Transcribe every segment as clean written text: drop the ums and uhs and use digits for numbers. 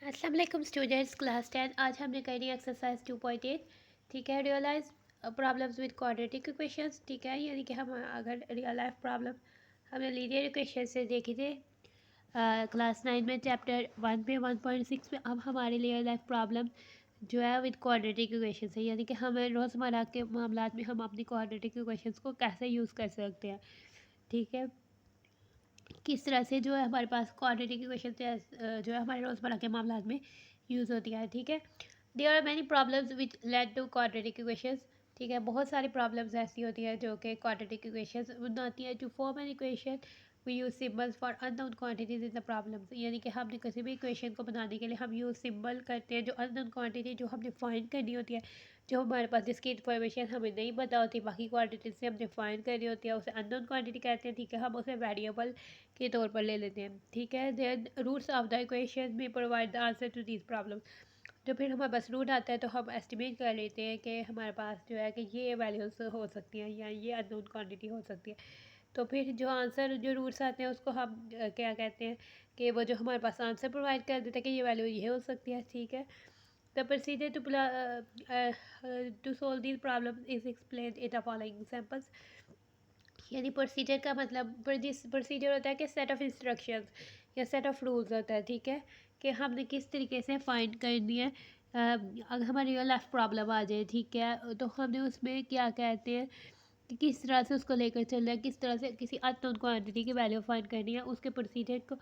अस्सलाम वालेकुम students, class 10। आज हमने करी एक्सरसाइज 2.8। ठीक है, realize problems with quadratic equations. ठीक है, यानी कि हम अगर रियल लाइफ प्रॉब्लम हमने लीनियर इक्वेशन से देखी थी क्लास 9 में चैप्टर 1 में 1.6 में। अब हमारी रियल लाइफ प्रॉब्लम जो है विद क्वाड्रेटिक इक्वेशन है, यानी कि हमें रोज़मर्रा के मामला में हम अपनी क्वाड्रेटिक इक्वेशंस को कैसे यूज़ कर सकते हैं। ठीक है, किस तरह से जो है हमारे पास क्वाड्रेटिक इक्वेशन जो है हमारे रोज़मर्रा के मामला में यूज़ होती है। ठीक है, there are many problems which led to quadratic equations. ठीक है, बहुत सारी प्रॉब्लम्स ऐसी होती हैं जो कि क्वाड्रेटिक इक्वेशंस बनाती है। To form an equation we use symbols for unknown quantities in the problems, यानी कि हमने किसी भी इक्वेशन को बनाने के लिए हम यूज़ सिंबल करते हैं जो अननोन क्वांटिटी जो हमने फाइंड करनी होती है, जो हमारे पास जिसकी इन्फॉर्मेशन हमें नहीं पता होती, बाकी क्वांटिटी से हमने फाइंड करनी होती है, उसे अननोन क्वांटिटी कहते हैं। ठीक है, हम उसे वेरिएबल के तौर पर ले लेते हैं। ठीक है, then roots of the equation में provide the answer to this problem. तो फिर हमारे पास रूट आता है तो हम एस्टिमेट कर लेते हैं कि हमारे पास जो है कि ये वैल्यूज़ हो सकती हैं या ये अननोन क्वांटिटी हो सकती है। तो फिर जो आंसर जो रूट्स आते हैं उसको हम क्या कहते हैं कि वो जो हमारे पास आंसर प्रोवाइड कर देता है कि ये वैल्यू ये हो सकती है। ठीक है, the procedure to solve this problem is explain in the following examples. यानी प्रोसीजर का मतलब प्रोसीजर होता है कि सेट ऑफ इंस्ट्रक्शंस या सेट ऑफ रूल्स होता है। ठीक है, कि हमने किस तरीके से फाइंड करनी है अगर हमारी रियल लाइफ प्रॉब्लम आ जाए। ठीक है, तो हमने उसमें क्या कहते हैं कि किस तरह से उसको लेकर चलना है, किस तरह से किसी अननोन क्वांटिटी की वैल्यू फाइंड करनी है। उसके प्रोसीजर को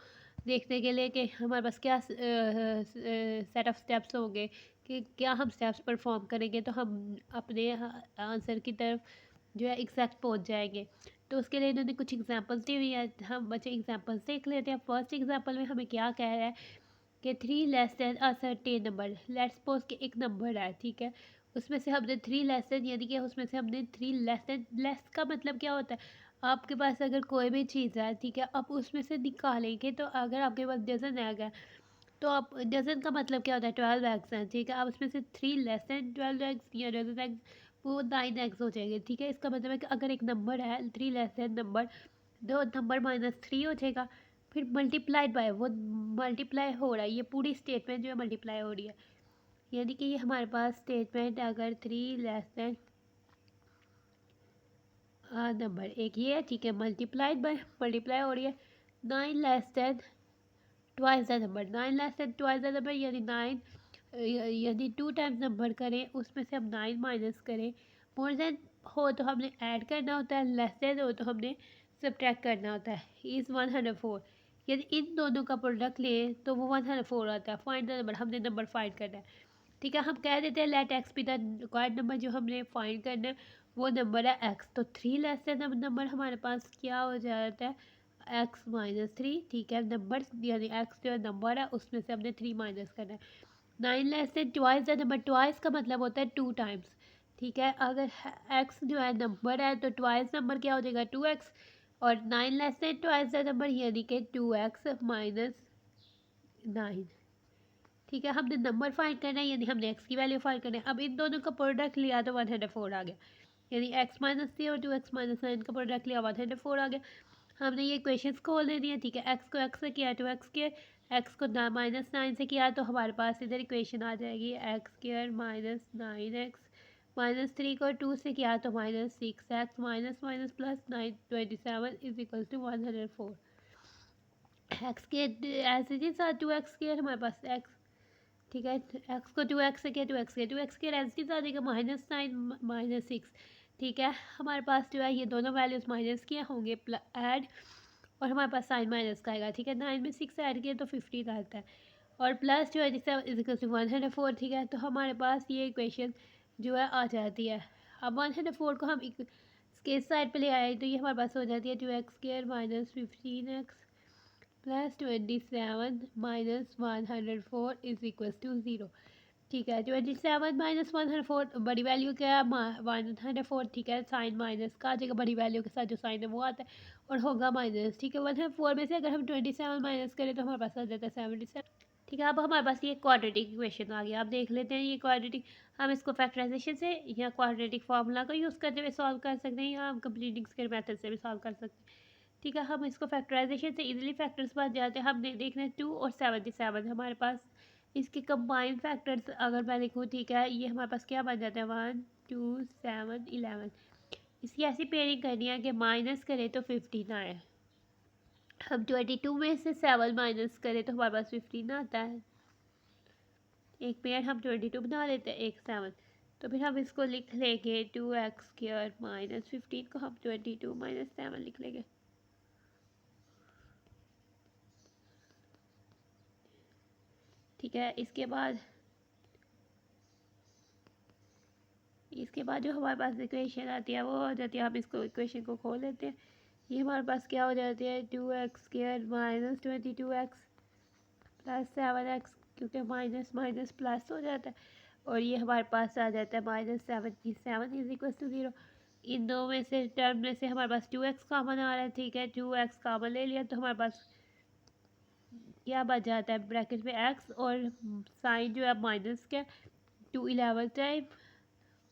देखने के लिए कि हमारे पास क्या सेट ऑफ स्टेप्स होंगे, कि क्या हम स्टेप्स परफॉर्म करेंगे तो हम अपने आंसर की तरफ जो है एग्जैक्ट पहुंच जाएंगे। तो उसके लिए इन्होंने कुछ एग्जांपल्स दी हुई है, हम बच्चे एग्जांपल्स देख लेते हैं। फर्स्ट एग्जांपल में हमें क्या कह रहा है कि 3 less than a certain number. Let's suppose कि एक नंबर है। ठीक है, उसमें से हमने 3 लेस देन, यानी कि उसमें से हमने 3 लेस देन। लेस का मतलब क्या होता है, आपके पास अगर कोई भी चीज़ है, ठीक है, आप उसमें से निकालेंगे तो अगर आपके पास डजन एग है तो आप डजन का मतलब क्या होता है, 12 एग्स हैं। ठीक है, आप उसमें से 3 लेस देन 12 एग्स या डजन एग्स, वो 9 एग्स हो जाएंगे। ठीक है, इसका मतलब है कि अगर एक नंबर है 3 लेस देन नंबर, दो नंबर -3 हो जाएगा, फिर मल्टीप्लाइड बाय वो मल्टीप्लाई हो रहा है, ये पूरी स्टेटमेंट जो है मल्टीप्लाई हो रही है। यानी कि ये हमारे पास स्टेटमेंट अगर 3 लेस देन नंबर एक ये है। ठीक है, मल्टीप्लाइड बाय मल्टीप्लाई हो रही है। 9 less than twice the number, 9 less than twice the number, यानी 9 यदि 2 टाइम्स नंबर करें उसमें से हम 9 माइनस करें। मोर देन हो तो हमने ऐड करना होता है, लेस देन हो तो हमने सब्ट्रैक्ट करना होता है। इज़ 104, यदि इन दोनों का प्रोडक्ट लें तो वो 104 आता है। फाइंड द नंबर, हमने नंबर फाइंड करना है। ठीक है, हम कह देते हैं let x be the required number, जो हमने फाइंड करना है वो नंबर है एक्स। तो 3 लेस देन नंबर हमारे पास क्या हो जाता है, x-3। ठीक है, नंबर यानी एक्स जो नंबर है उसमें से हमने 3 माइनस करना है। 9 less than twice the number, twice का मतलब होता है 2 टाइम्स। ठीक है, अगर x जो है नंबर है तो ट्वाइस नंबर क्या हो जाएगा, 2x। और 9 less than twice the number, यानी कि 2x माइनस 9। ठीक है, हमने नंबर फाइंड करना है, यानी हमने x की वैल्यू फाइंड करना है। अब इन दोनों का प्रोडक्ट लिया तो 104 आ गया, यानी x-3 और 2x-9 का प्रोडक्ट लिया 104 आ गया। हमने ये इक्वेशंस खोल लेनी है। ठीक है, एक्स को एक्स से किया तो एक्स के, एक्स को -9 से किया तो हमारे पास इधर इक्वेशन आ जाएगी x² -9x, -3 को 2 से किया तो -6x, minus minus plus 927 is equal to 104। X के ऐसे जी साथ 2x² हमारे पास एक्स। ठीक है, एक्स को 2x से किया 2x के एज की साथ -9 -6। ठीक है, हमारे पास जो है ये दोनों वैल्यूज़ माइनस किए होंगे ऐड, और हमारे पास साइन माइनस का आएगा। ठीक है, 9 में 6 ऐड किया तो 15 आता है, और प्लस जो है जिससे इजिकल टू 104। ठीक है, तो हमारे पास ये इक्वेशन जो है आ जाती है। अब 104 को हम इसके साइड पे ले आए तो ये हमारे पास हो जाती है 2x² -15x plus 27 minus 104 is equal to 0। ठीक है, 27 माइनस 104 बड़ी वैल्यू क्या है, 104। ठीक है, साइन माइनस का आ जाएगा, बड़ी वैल्यू के साथ जो साइन है वो आता है और होगा माइनस। ठीक है, 104 में से अगर हम 27 माइनस करें तो हमारे पास आ जाता है 77। ठीक है, अब हमारे पास ये क्वाड्रेटिक इक्वेशन आ गया। अब देख लेते हैं ये क्वाड्रेटिक, हम इसको फैक्टराइजेशन से या क्वाड्रेटिक फार्मूला का यूज़ करते हुए सॉल्व कर सकते हैं, या हम कंप्लीटिंग स्क्वायर मेथड से भी सॉल्व कर सकते हैं। ठीक है, हम इसको फैक्टराइजेशन से इजीली फैक्टर्स बन जाते हैं। हमने देखना है 2 और 77 हमारे पास इसके कंबाइंड फैक्टर्स अगर मैं लिखूँ, ठीक है, ये हमारे पास क्या बन जाता है 1 2 7 11। इसकी ऐसी पेयरिंग करनी है कि माइनस करें तो 15 आए। हम 22 में से 7 माइनस करें तो हमारे पास 15 आता है। एक पेयर हम 22 बना लेते हैं, एक 7। तो फिर हम इसको लिख लेंगे 2x² माइनस 15 को हम 22 माइनस 7 लिख लेंगे। ठीक है, इसके बाद जो हमारे पास इक्वेशन आती है वो हो जाती है, हम इसको इक्वेशन को खोल लेते हैं। ये हमारे पास क्या हो जाती है 2x² minus 22x plus 7x, क्योंकि माइनस माइनस प्लस हो जाता है। और ये हमारे पास आ जाता है -7 की 7 इज इक्वल टू 0। इन दो में से टर्म में से हमारे पास 2x कॉमन आ रहा है। ठीक है, 2x कॉमन ले लिया तो हमारे पास क्या बच जाता है ब्रैकेट में x, और साइन जो है माइनस का 2 11 टाइम,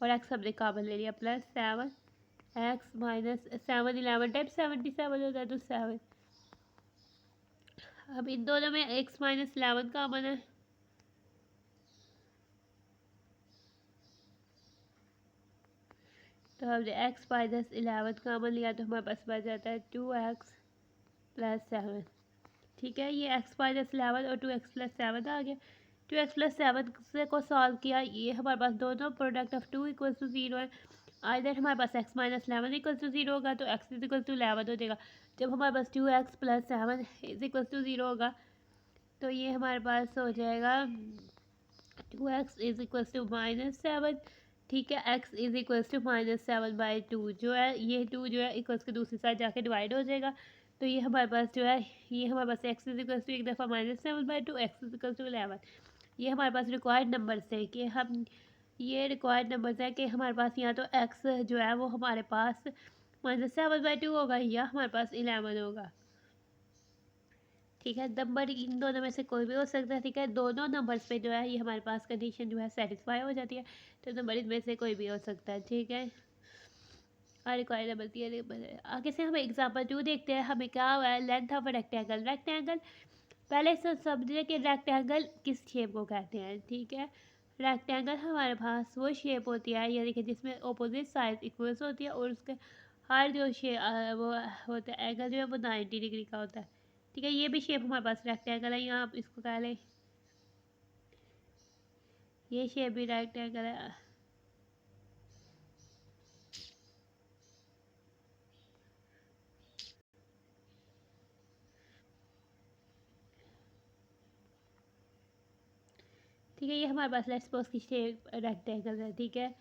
और x हमने कॉमन ले लिया प्लस 7x माइनस 7 11 टाइम 77 होता है, तो 7। अब इन दोनों में x माइनस 11 कॉमन है, तो हमने x माइनस 11 कॉमन लिया तो हमारे पास बच जाता है 2x प्लस 7। ठीक है, ये x माइनस 11 और 2x प्लस 7 आ गया। 2x प्लस 7 से को सॉल्व किया, ये हमारे पास दोनों प्रोडक्ट ऑफ 2 इक्वल टू 0 है। आइदर हमारे पास x माइनस 11 इक्वल टू 0 होगा तो x इज इक्वल टू 11 हो जाएगा। जब हमारे पास 2x plus 7 is equal to 0 होगा तो ये हमारे पास हो जाएगा 2x इज इक्वल टू -7। ठीक है, x इज इक्वल टू -7/2 जो है, ये 2 जो है इक्वल्स के दूसरी साइड जाके डिवाइड हो जाएगा। तो ये हमारे पास जो है, ये हमारे पास x इज इक्वल टू एक दफ़ा -7/2, x इज इक्वल टू 11। ये हमारे पास रिक्वायर्ड नंबर्स है कि हम, ये रिक्वायर्ड नंबर्स है कि हमारे पास या तो x जो है वो हमारे पास -7/2 होगा या हमारे पास 11 होगा। ठीक है, नंबर इन दोनों में से कोई भी हो सकता है। ठीक है, दोनों नंबर्स पे जो है ये हमारे पास कंडीशन जो है सेटिस्फाई हो जाती है, तो नंबर इनमें से कोई भी हो सकता है। ठीक है, और रिक्वायर्ड नंबर दिया। आगे से हम एग्जांपल 2 देखते हैं। हमें क्या हुआ है, लेंथ ऑफ रेक्टेंगल। रेक्टेंगल पहले से समझे कि रेक्टेंगल किस शेप को कहते हैं। ठीक है, रेक्टेंगल हमारे पास वो शेप होती है, यानी कि जिसमें अपोजिट साइड इक्वल्स होती है और उसके हर जो वो होता है एंगल जो है वो 90 डिग्री का होता है। ठीक है, ये भी शेप हमारे पास रेक्टेंगल है, यहाँ आप इसको कह लें, ये शेप भी रेक्टेंगल है। ठीक है, ये हमारे पास लेट्स सपोज की शेप रेक्टेंगल है। ठीक है,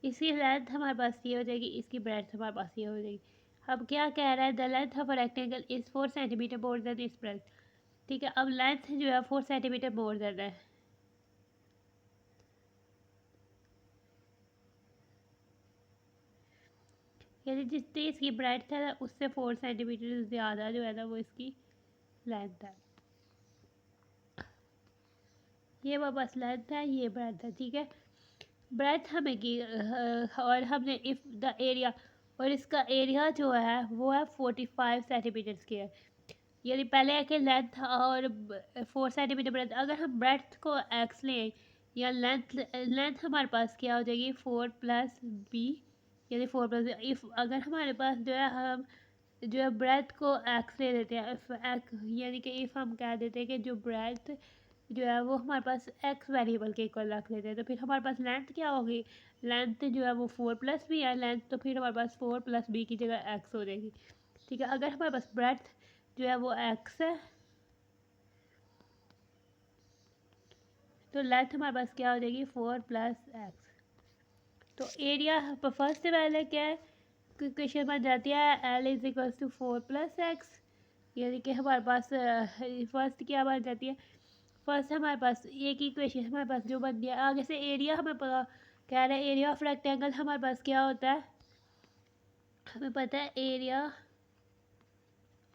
इसकी लेंथ हमारे पास ये हो जाएगी, इसकी ब्रेड्थ हमारे पास ये हो जाएगी। अब क्या कह रहा है, the length of rectangle is 4 centimetre more than इस ब्रेड्थ। ठीक है, अब लेंथ जो है 4 सेंटीमीटर मोर देन है। यानी जितनी इसकी ब्रेड्थ है उससे 4 सेंटीमीटर ज़्यादा जो है ना वो इसकी लेंथ है। ये वो बस लेंथ है, ये ब्रेड्थ है। ठीक है, ब्रेड्थ हमें की और हमने इफ़ द एरिया, और इसका एरिया जो है वो है 45 सेंटीमीटर स्क्वायर। यानी पहले है कि लेंथ और 4 सेंटीमीटर ब्रेड्थ। अगर हम ब्रेड्थ को एक्स लें या लेंथ हमारे पास क्या हो जाएगी 4 प्लस बी, यानी 4 प्लस, इफ़ अगर हमारे पास जो है हम जो है ब्रेथ को एक्स ले लेते हैं, यानी कि इफ़ हम कह देते हैं कि जो ब्रेथ जो है वो हमारे पास एक्स वेरिएबल के इक्वल रख लेते हैं, तो फिर हमारे पास लेंथ क्या होगी, लेंथ जो है वो 4 प्लस बी है लेंथ, तो फिर हमारे पास 4 प्लस बी की जगह एक्स हो जाएगी। ठीक है, अगर हमारे पास ब्रेथ जो है वो एक्स है तो लेंथ हमारे पास क्या हो जाएगी 4 प्लस एक्स। तो एरिया फर्स्ट वाला क्या है, क्वेश्चन बन जाती है L is equal to 4 plus x, यानी कि हमारे पास फर्स्ट क्या बन जाती है, फर्स्ट हमारे पास एक ही क्वेश्चन हमारे पास जो बन गया। आगे से एरिया हमें पता कह रहा है, एरिया ऑफ रेक्टेंगल हमारे पास क्या होता है, हमें पता है एरिया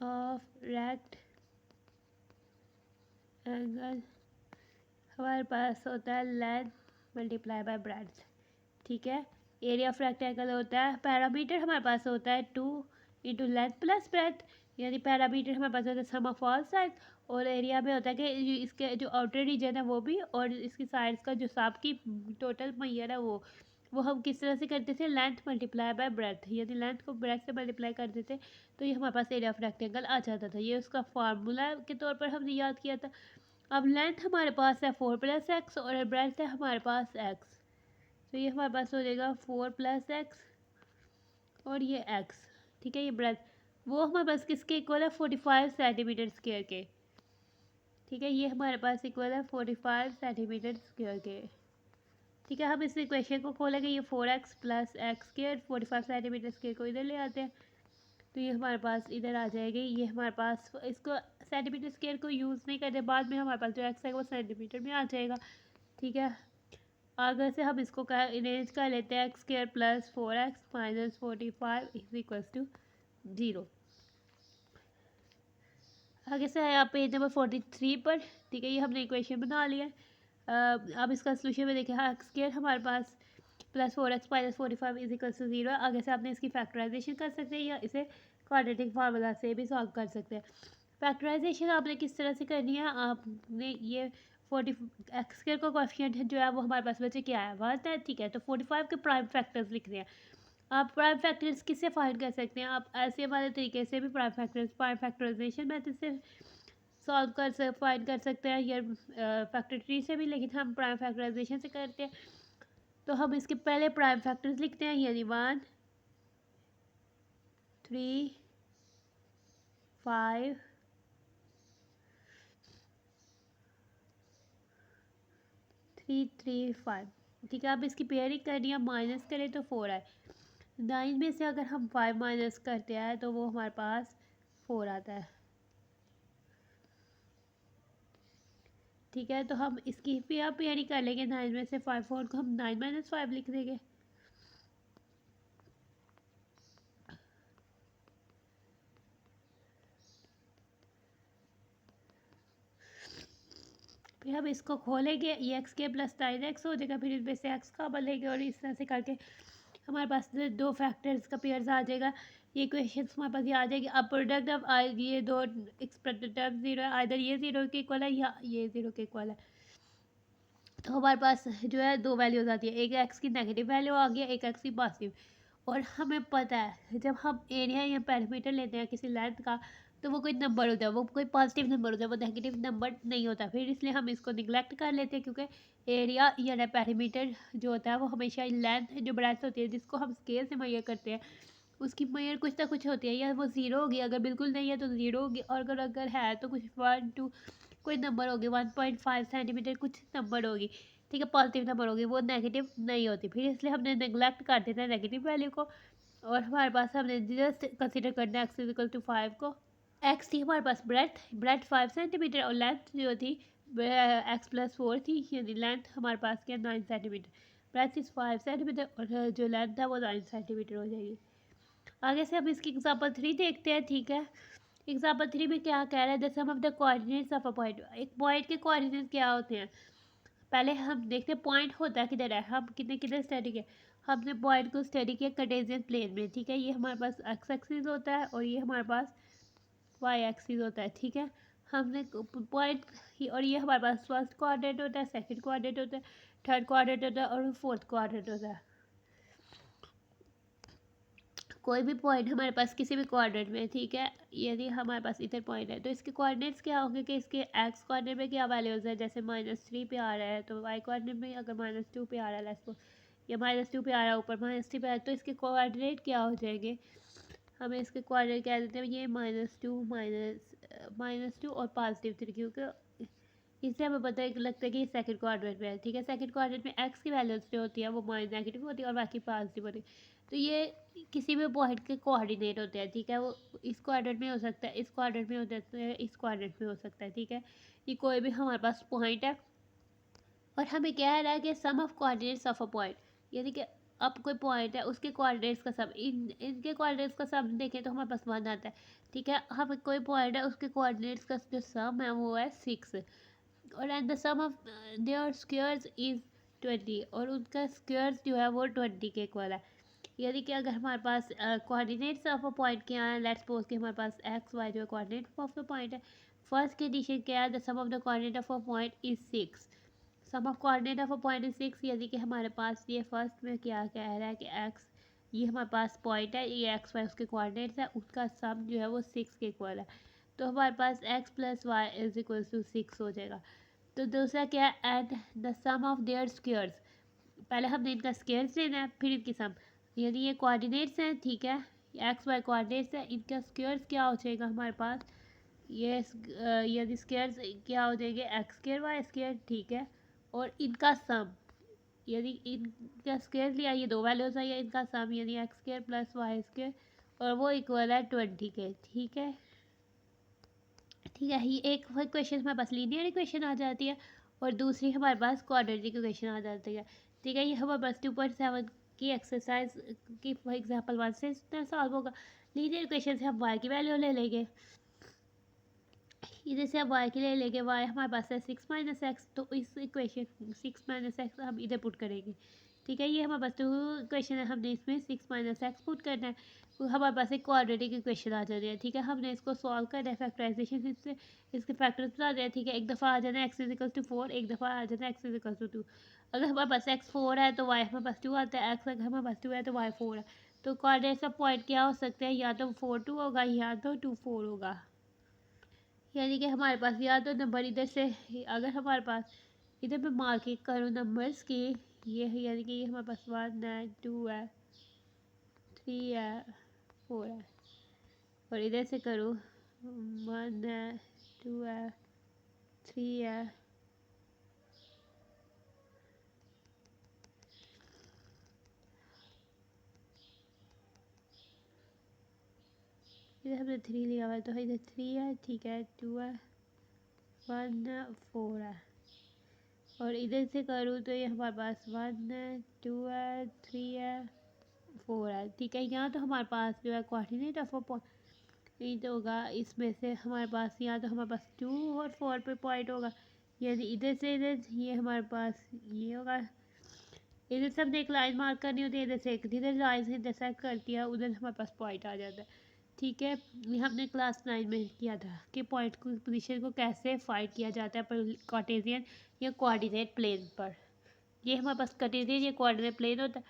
ऑफ रेक्टेंगल हमारे पास होता है लेंथ मल्टीप्लाई बाय ब्रेड्थ। ठीक है, एरिया ऑफ रेक्टेंगल होता है, पैरामीटर हमारे पास होता है 2 इंटू लेंथ प्लस ब्रेड्थ। यानी पैरामीटर हमारे पास होता है सम ऑफ ऑल साइड्स, और एरिया में होता है कि इसके जो आउटर रीजन है वो भी, और इसकी साइड्स का जो साब की टोटल मैयर है वो हम किस तरह से करते थे, लेंथ मल्टीप्लाई बाय ब्रेथ, यदि लेंथ को ब्रेथ से मल्टीप्लाई करते थे तो ये हमारे पास एरिया ऑफ रेक्टेंगल आ जाता था। ये उसका फार्मूला के तौर पर हमने याद किया था। अब लेंथ हमारे पास है 4 + x और ब्रेथ है हमारे पास x, तो ये हमारे पास हो जाएगा 4 + x और ये x, ठीक है। ये ब्रेथ वो हमारे पास किसके इक्वल है, 45 सेंटीमीटर स्क्वायर के, ठीक है। ये हमारे पास इक्वल है 45 सेंटीमीटर स्क्वायर के, ठीक है। हम इस इक्वेशन को खोलेंगे, ये 4x + x² 45 सेंटीमीटर स्क्वायर को इधर ले आते हैं तो ये हमारे पास इधर आ जाएगी। ये हमारे पास इसको सेंटीमीटर स्क्वायर को यूज़ नहीं करते, बाद में हमारे पास जो x है वो सेंटीमीटर में आ जाएगा, ठीक है। आगे से हम इसको अरेंज कर लेते हैं, x² + 4x - 45 = 0। आगे से है आप पेज नंबर 43 पर, ठीक है। ये हमने इक्वेशन बना लिया है। अब इसका सोल्यूशन में देखें, हाँ x² हमारे पास +4x - 45 = 0। आगे से आपने इसकी फैक्टराइजेशन कर सकते हैं या इसे क्वाड्रेटिक फार्मूला से भी सॉल्व कर सकते हैं। फैक्टराइजेशन आपने किस तरह से करनी है, आपने ये 40 x² का कोएफिशिएंट जो है वो हमारे पास बचे क्या है, 1 है, ठीक है। तो 45 के प्राइम फैक्टर्स लिखने हैं। आप प्राइम फैक्टर्स किससे फाइंड कर सकते हैं, आप ऐसे वाले तरीके से भी प्राइम फैक्टराइजेशन मेथड से सॉल्व फाइंड कर सकते हैं, या फैक्टर ट्री से भी, लेकिन हम प्राइम फैक्टराइजेशन से करते हैं। तो हम इसके पहले प्राइम फैक्टर्स लिखते हैं, यानी 1 3 5 3 3 5, ठीक है। अब इसकी पेयरिंग करनी है, माइनस करें तो 4 आए, 9 में से अगर हम 5 माइनस करते हैं तो वो हमारे पास 4 आता है, ठीक है। तो हम इसकी भी आप पेयरिंग कर लेंगे, 9 में से 5 4 को हम 9 - 5 लिख देंगे, फिर हम इसको खोलेंगे, ये x² + 9x हो जाएगा, फिर इसमें से x का बनेगा और इस तरह से करके हमारे पास दो फैक्टर्स का पेयर्स आ जाएगा। ये इक्वेशन हमारे पास ये आ जाएगी। अब प्रोडक्ट ऑफ ये दो एक्सपेक्टेड टर्म 0 है, आइदर ये 0 के इक्वल है या ये 0 के इक्वल है, तो हमारे पास जो है दो वैल्यूज आती है, एक x की नेगेटिव वैल्यू आ गया, एक x की पॉजिटिव। और हमें पता है जब हम एरिया या पैरामीटर लेते हैं किसी लेंथ का तो वो कोई नंबर होता है, वो कोई पॉजिटिव नंबर होता है, वो नेगेटिव नंबर नहीं होता। फिर इसलिए हम इसको निगलेक्ट कर लेते हैं, क्योंकि एरिया या पैरामीटर जो होता है वो हमेशा लेंथ जो ब्रेथ होती है जिसको हम स्केल से मेजर करते हैं उसकी मेजर कुछ ना कुछ होती है, या वो ज़ीरो होगी, अगर बिल्कुल नहीं है तो ज़ीरो होगी, और अगर अगर है तो कुछ 1 2 कोई नंबर होगी, 1.5 सेंटीमीटर कुछ नंबर होगी, ठीक है, पॉजिटिव नंबर होगी, वो नेगेटिव नहीं होती। फिर इसलिए हमने नेगलेक्ट कर देना है नेगेटिव वैल्यू को, और हमारे पास हमने जस्ट कंसिडर करना है x = 5 को। x थी हमारे पास ब्रेथ 5 सेंटीमीटर और लेंथ जो थी x + 4 थी, यानी लेंथ हमारे पास क्या 9 सेंटीमीटर, ब्रेथ इज़ 5 सेंटीमीटर और जो लेंथ है वो 9 सेंटीमीटर हो जाएगी। आगे से हम इसकी एग्जाम्पल 3 देखते हैं, ठीक है। एग्जाम्पल 3 में क्या कह रहा है, जैसे हम the coordinates of a point, एक पॉइंट के कोऑर्डिनेट्स क्या होते हैं, पहले हम देखते हैं पॉइंट होता किधर है, हम कितने किधर स्टडी किया, हमने पॉइंट को स्टडी किया कार्टेशियन प्लेन में, ठीक है। ये हमारे पास एक्स एक्सिस होता है और ये हमारे पास वाई एक्सिस होता है, ठीक है। हमने पॉइंट, और ये हमारे पास फर्स्ट कोऑर्डिनेट होता है, सेकंड कोऑर्डिनेट होता है, थर्ड कोऑर्डिनेट होता है और फोर्थ कोऑर्डिनेट होता है। कोई भी पॉइंट हमारे पास किसी भी कोऑर्डिनेट में, ठीक है, यदि हमारे पास इधर पॉइंट है तो इसके कोऑर्डिनेट्स क्या होंगे कि इसके एक्स कोऑर्डिनेट में क्या वैल्यूज़ है, जैसे -3 पे आ रहा है तो वाई कोऑर्डिनेट में अगर -2 पे आ रहा है लेट्स, या -2 पे आ रहा है ऊपर -3 पे आ रहा है, तो इसके कोऑर्डिनेट क्या हो जाएंगे, हमें इसके कोऑर्डिनेट क्या देते हैं, ये -2 और +3, क्योंकि इससे हमें पता है कि लगता है कि ये सेकंड कोऑर्डिनेट में है, ठीक है। सेकंड कोऑर्डिनेट में एक्स की वैल्यूज जो होती है वो नेगेटिव होती है और बाकी पॉजिटिव होती है, तो ये किसी भी पॉइंट के कोऑर्डिनेट होते हैं, ठीक है। वो इस कोऑर्डिनेट में हो सकता है, इस कोऑर्डिनेट में हो सकता है, इस कोऑर्डिनेट में हो सकता है, ठीक है। ये कोई भी हमारे पास पॉइंट है और हमें कह रहा है कि sum of coordinates of a point, यानी कि अब कोई पॉइंट है उसके कोऑर्डिनेट्स का सम, इनके कोऑर्डिनेट्स का सम देखें तो हमारे पास 1 आता है, ठीक है। हम कोई पॉइंट है उसके कोऑर्डिनेट्स का जो सम है वो है 6, और and the sum of their squares is 20, और उनका स्क्वायर्स जो है वो 20 के इक्वल है, यानी कि अगर हमारे पास कोऑर्डिनेट्स ऑफ अ पॉइंट क्या है, लेट्स सपोज कि हमारे पास एक्स वाई जो कोऑर्डिनेट ऑफ द पॉइंट है। फर्स्ट कंडीशन क्या है, the sum of the coordinate of a point is 6। Sum of coordinate of a point is 6, यानी कि हमारे पास ये फर्स्ट में क्या कह रहा है कि एक्स, ये हमारे पास पॉइंट है, ये एक्स वाई उसके कोऑर्डिनेट्स है, उसका सम जो है वो 6 के इक्वल है। तो हमारे पास x plus y is equal to 6 हो जाएगा। तो दूसरा क्या है, and the sum of their squares. पहले हमने इनका स्क्वायर्स लेना है, फिर इनकी सम। यानी ये कोऑर्डिनेट्स हैं, ठीक है, एक्स वाई कोऑर्डिनेट्स हैं, इनका स्क्वायर्स क्या हो जाएगा हमारे पास, ये यदि स्क्वायर्स क्या हो जाएंगे, एक्स स्क्वायर वाई स्क्वायर, ठीक है, और इनका सम, यदि इनका स्क्वायर लिया, ये दो वैल्यूज है, या इनका सम यानी x square plus y square, और वो इक्वल है 20 के, ठीक है। ठीक है, ये एक क्वेश्चन हमारे पास लीनियर इक्वेशन आ जाती है, और दूसरी हमारे पास क्वाड्रेटिक इक्वेशन आ जाती है। ठीक है, ये हमारे पास 2.7 की एक्सरसाइज की फॉर एग्जाम्पल 1 से सॉल्व होगा। लीनियर इक्वेशन से हम y की वैल्यू ले लेंगे, इधर से हम y की ले लेंगे, y हमारे पास है 6 माइनस एक्स, तो इस इक्वेशन 6 माइनस एक्स हम इधर पुट करेंगे। ठीक है, ये हमारे पास 2 इक्वेशन है, हमने इसमें 6 माइनस एक्स पुट करना है, तो हमारे पास एक क्वाड्रेटिक इक्वेशन आ जाती है। ठीक है, हमने इसको सॉल्व करना है फैक्टराइजेशन से, इसके फैक्टर्स बता दें। ठीक है, एक दफ़ा आ जाना एक्स इजिकल टू 4, एक दफ़ा आ जाना एक्स इजिकल टू 2। अगर हमारे पास एक्स 4 है तो वाई हमारे पास 2 आता है, एक्स अगर हमारे पास 2 है तो वाई 4 है। तो कोऑर्डिनेट्स ऑफ पॉइंट क्या हो सकते हैं, या तो 4 2 होगा, या तो 2 4 होगा। यानी कि हमारे पास या तो नंबर इधर से, अगर हमारे पास इधर मैं मार्किंग करूँ नंबर्स की, ये है, यानी कि ये हमारे पास 1 है, 2 है, 3 है, 4 है, और इधर से करूँ 1 है, 2 है, 3 है, इधर हमने 3 लिया हुआ है, तो इधर 3 है, ठीक है, 2 है, 1 है, 4 है, और इधर से करूँ तो ये हमारे पास 1 है, 2 है, 3 है, 4 है। ठीक है, यहाँ तो हमारे पास जो है कोऑर्डिनेट ऑफ अ नहीं तो होगा, इसमें से हमारे पास यहाँ तो हमारे पास 2 और 4 पे पॉइंट होगा, यानी इधर से इधर ये हमारे पास ये होगा। इधर से हमने एक लाइन मार्क करनी होती है, इधर से एक, जिधर लाइन से इंटरसेक्ट करती है उधर हमारे पास पॉइंट आ जाता है। ठीक है, ये हमने क्लास 9 में किया था कि पॉइंट को पोजीशन को कैसे फाइंड किया जाता है पर कार्टेशियन या कोऑर्डिनेट प्लेन पर। ये हमारे पास कार्टेशियन या कोऑर्डिनेट प्लेन होता है,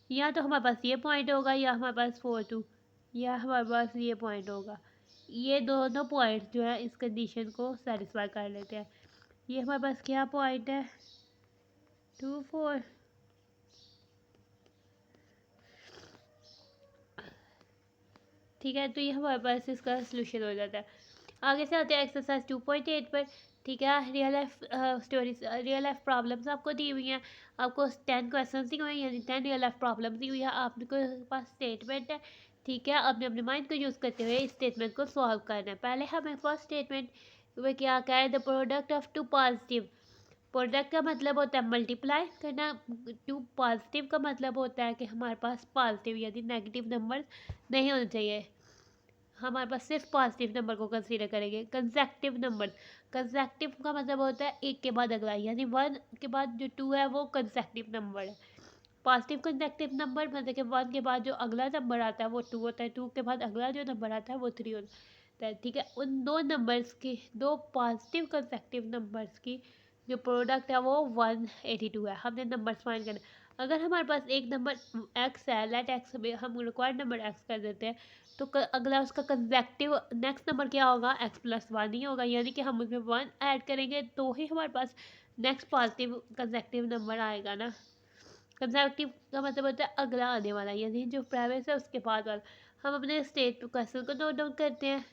या तो हमारे पास ये पॉइंट होगा, या हमारे पास 4 2, या हमारे पास ये पॉइंट होगा। ये दोनों पॉइंट जो है इस कंडीशन को सेटिस्फाई कर लेते हैं। ये हमारे पास क्या पॉइंट है, 2 4। ठीक है, तो ये हमारे पास इसका सोल्यूशन हो जाता है। आगे से आते हैं एक्सरसाइज 2.8 पर। ठीक है, real life stories, real life problems आपको दी हुई हैं, आपको 10 क्वेश्चन दी हुई हैं, यानी 10 रियल लाइफ प्रॉब्लम्स दी हुई है, आपके पास स्टेटमेंट है। ठीक है, आपने अपने माइंड को यूज़ करते हुए इस स्टेटमेंट को सॉल्व करना है। पहले हमें फर्स्ट स्टेटमेंट में क्या कहा है, the product of two positive. Product का मतलब होता है मल्टीप्लाई करना, टू पॉजिटिव का मतलब होता है कि हमारे पास पॉजिटिव यानी नेगेटिव नंबर नहीं होने चाहिए, हमारे पास सिर्फ पॉजिटिव नंबर को कंसीडर करेंगे। कंसेक्टिव नंबर, कंसेक्टिव का मतलब होता है एक के बाद अगला, यानी 1 के बाद जो 2 है वो कंसेक्टिव नंबर है। पॉजिटिव कंसेक्टिव नंबर मतलब कि 1 के बाद जो अगला नंबर आता है वो 2 होता है, 2 के बाद अगला जो नंबर आता है वो 3 होता है। ठीक है, उन दो नंबर्स की, दो पॉजिटिव कंसेक्टिव नंबर्स की जो प्रोडक्ट है वो 182 है। हमने नंबर्स फाइंड करना है। अगर हमारे पास एक नंबर एक्स है, लेट एक्स, हम रिक्वायर्ड नंबर एक्स कर देते हैं, तो अगला उसका कंसेक्टिव नेक्स्ट नंबर क्या होगा, एक्स प्लस 1 ही होगा, यानी कि हम उसमें 1 ऐड करेंगे तो ही हमारे पास नेक्स्ट पॉजिटिव कंसेक्टिव नंबर आएगा ना। कंसेक्टिव का मतलब होता है अगला आने वाला, यानी जो प्रेवियस है उसके बाद वाला। हम अपने स्टेट क्वेश्चन को नोट डाउन करते हैं।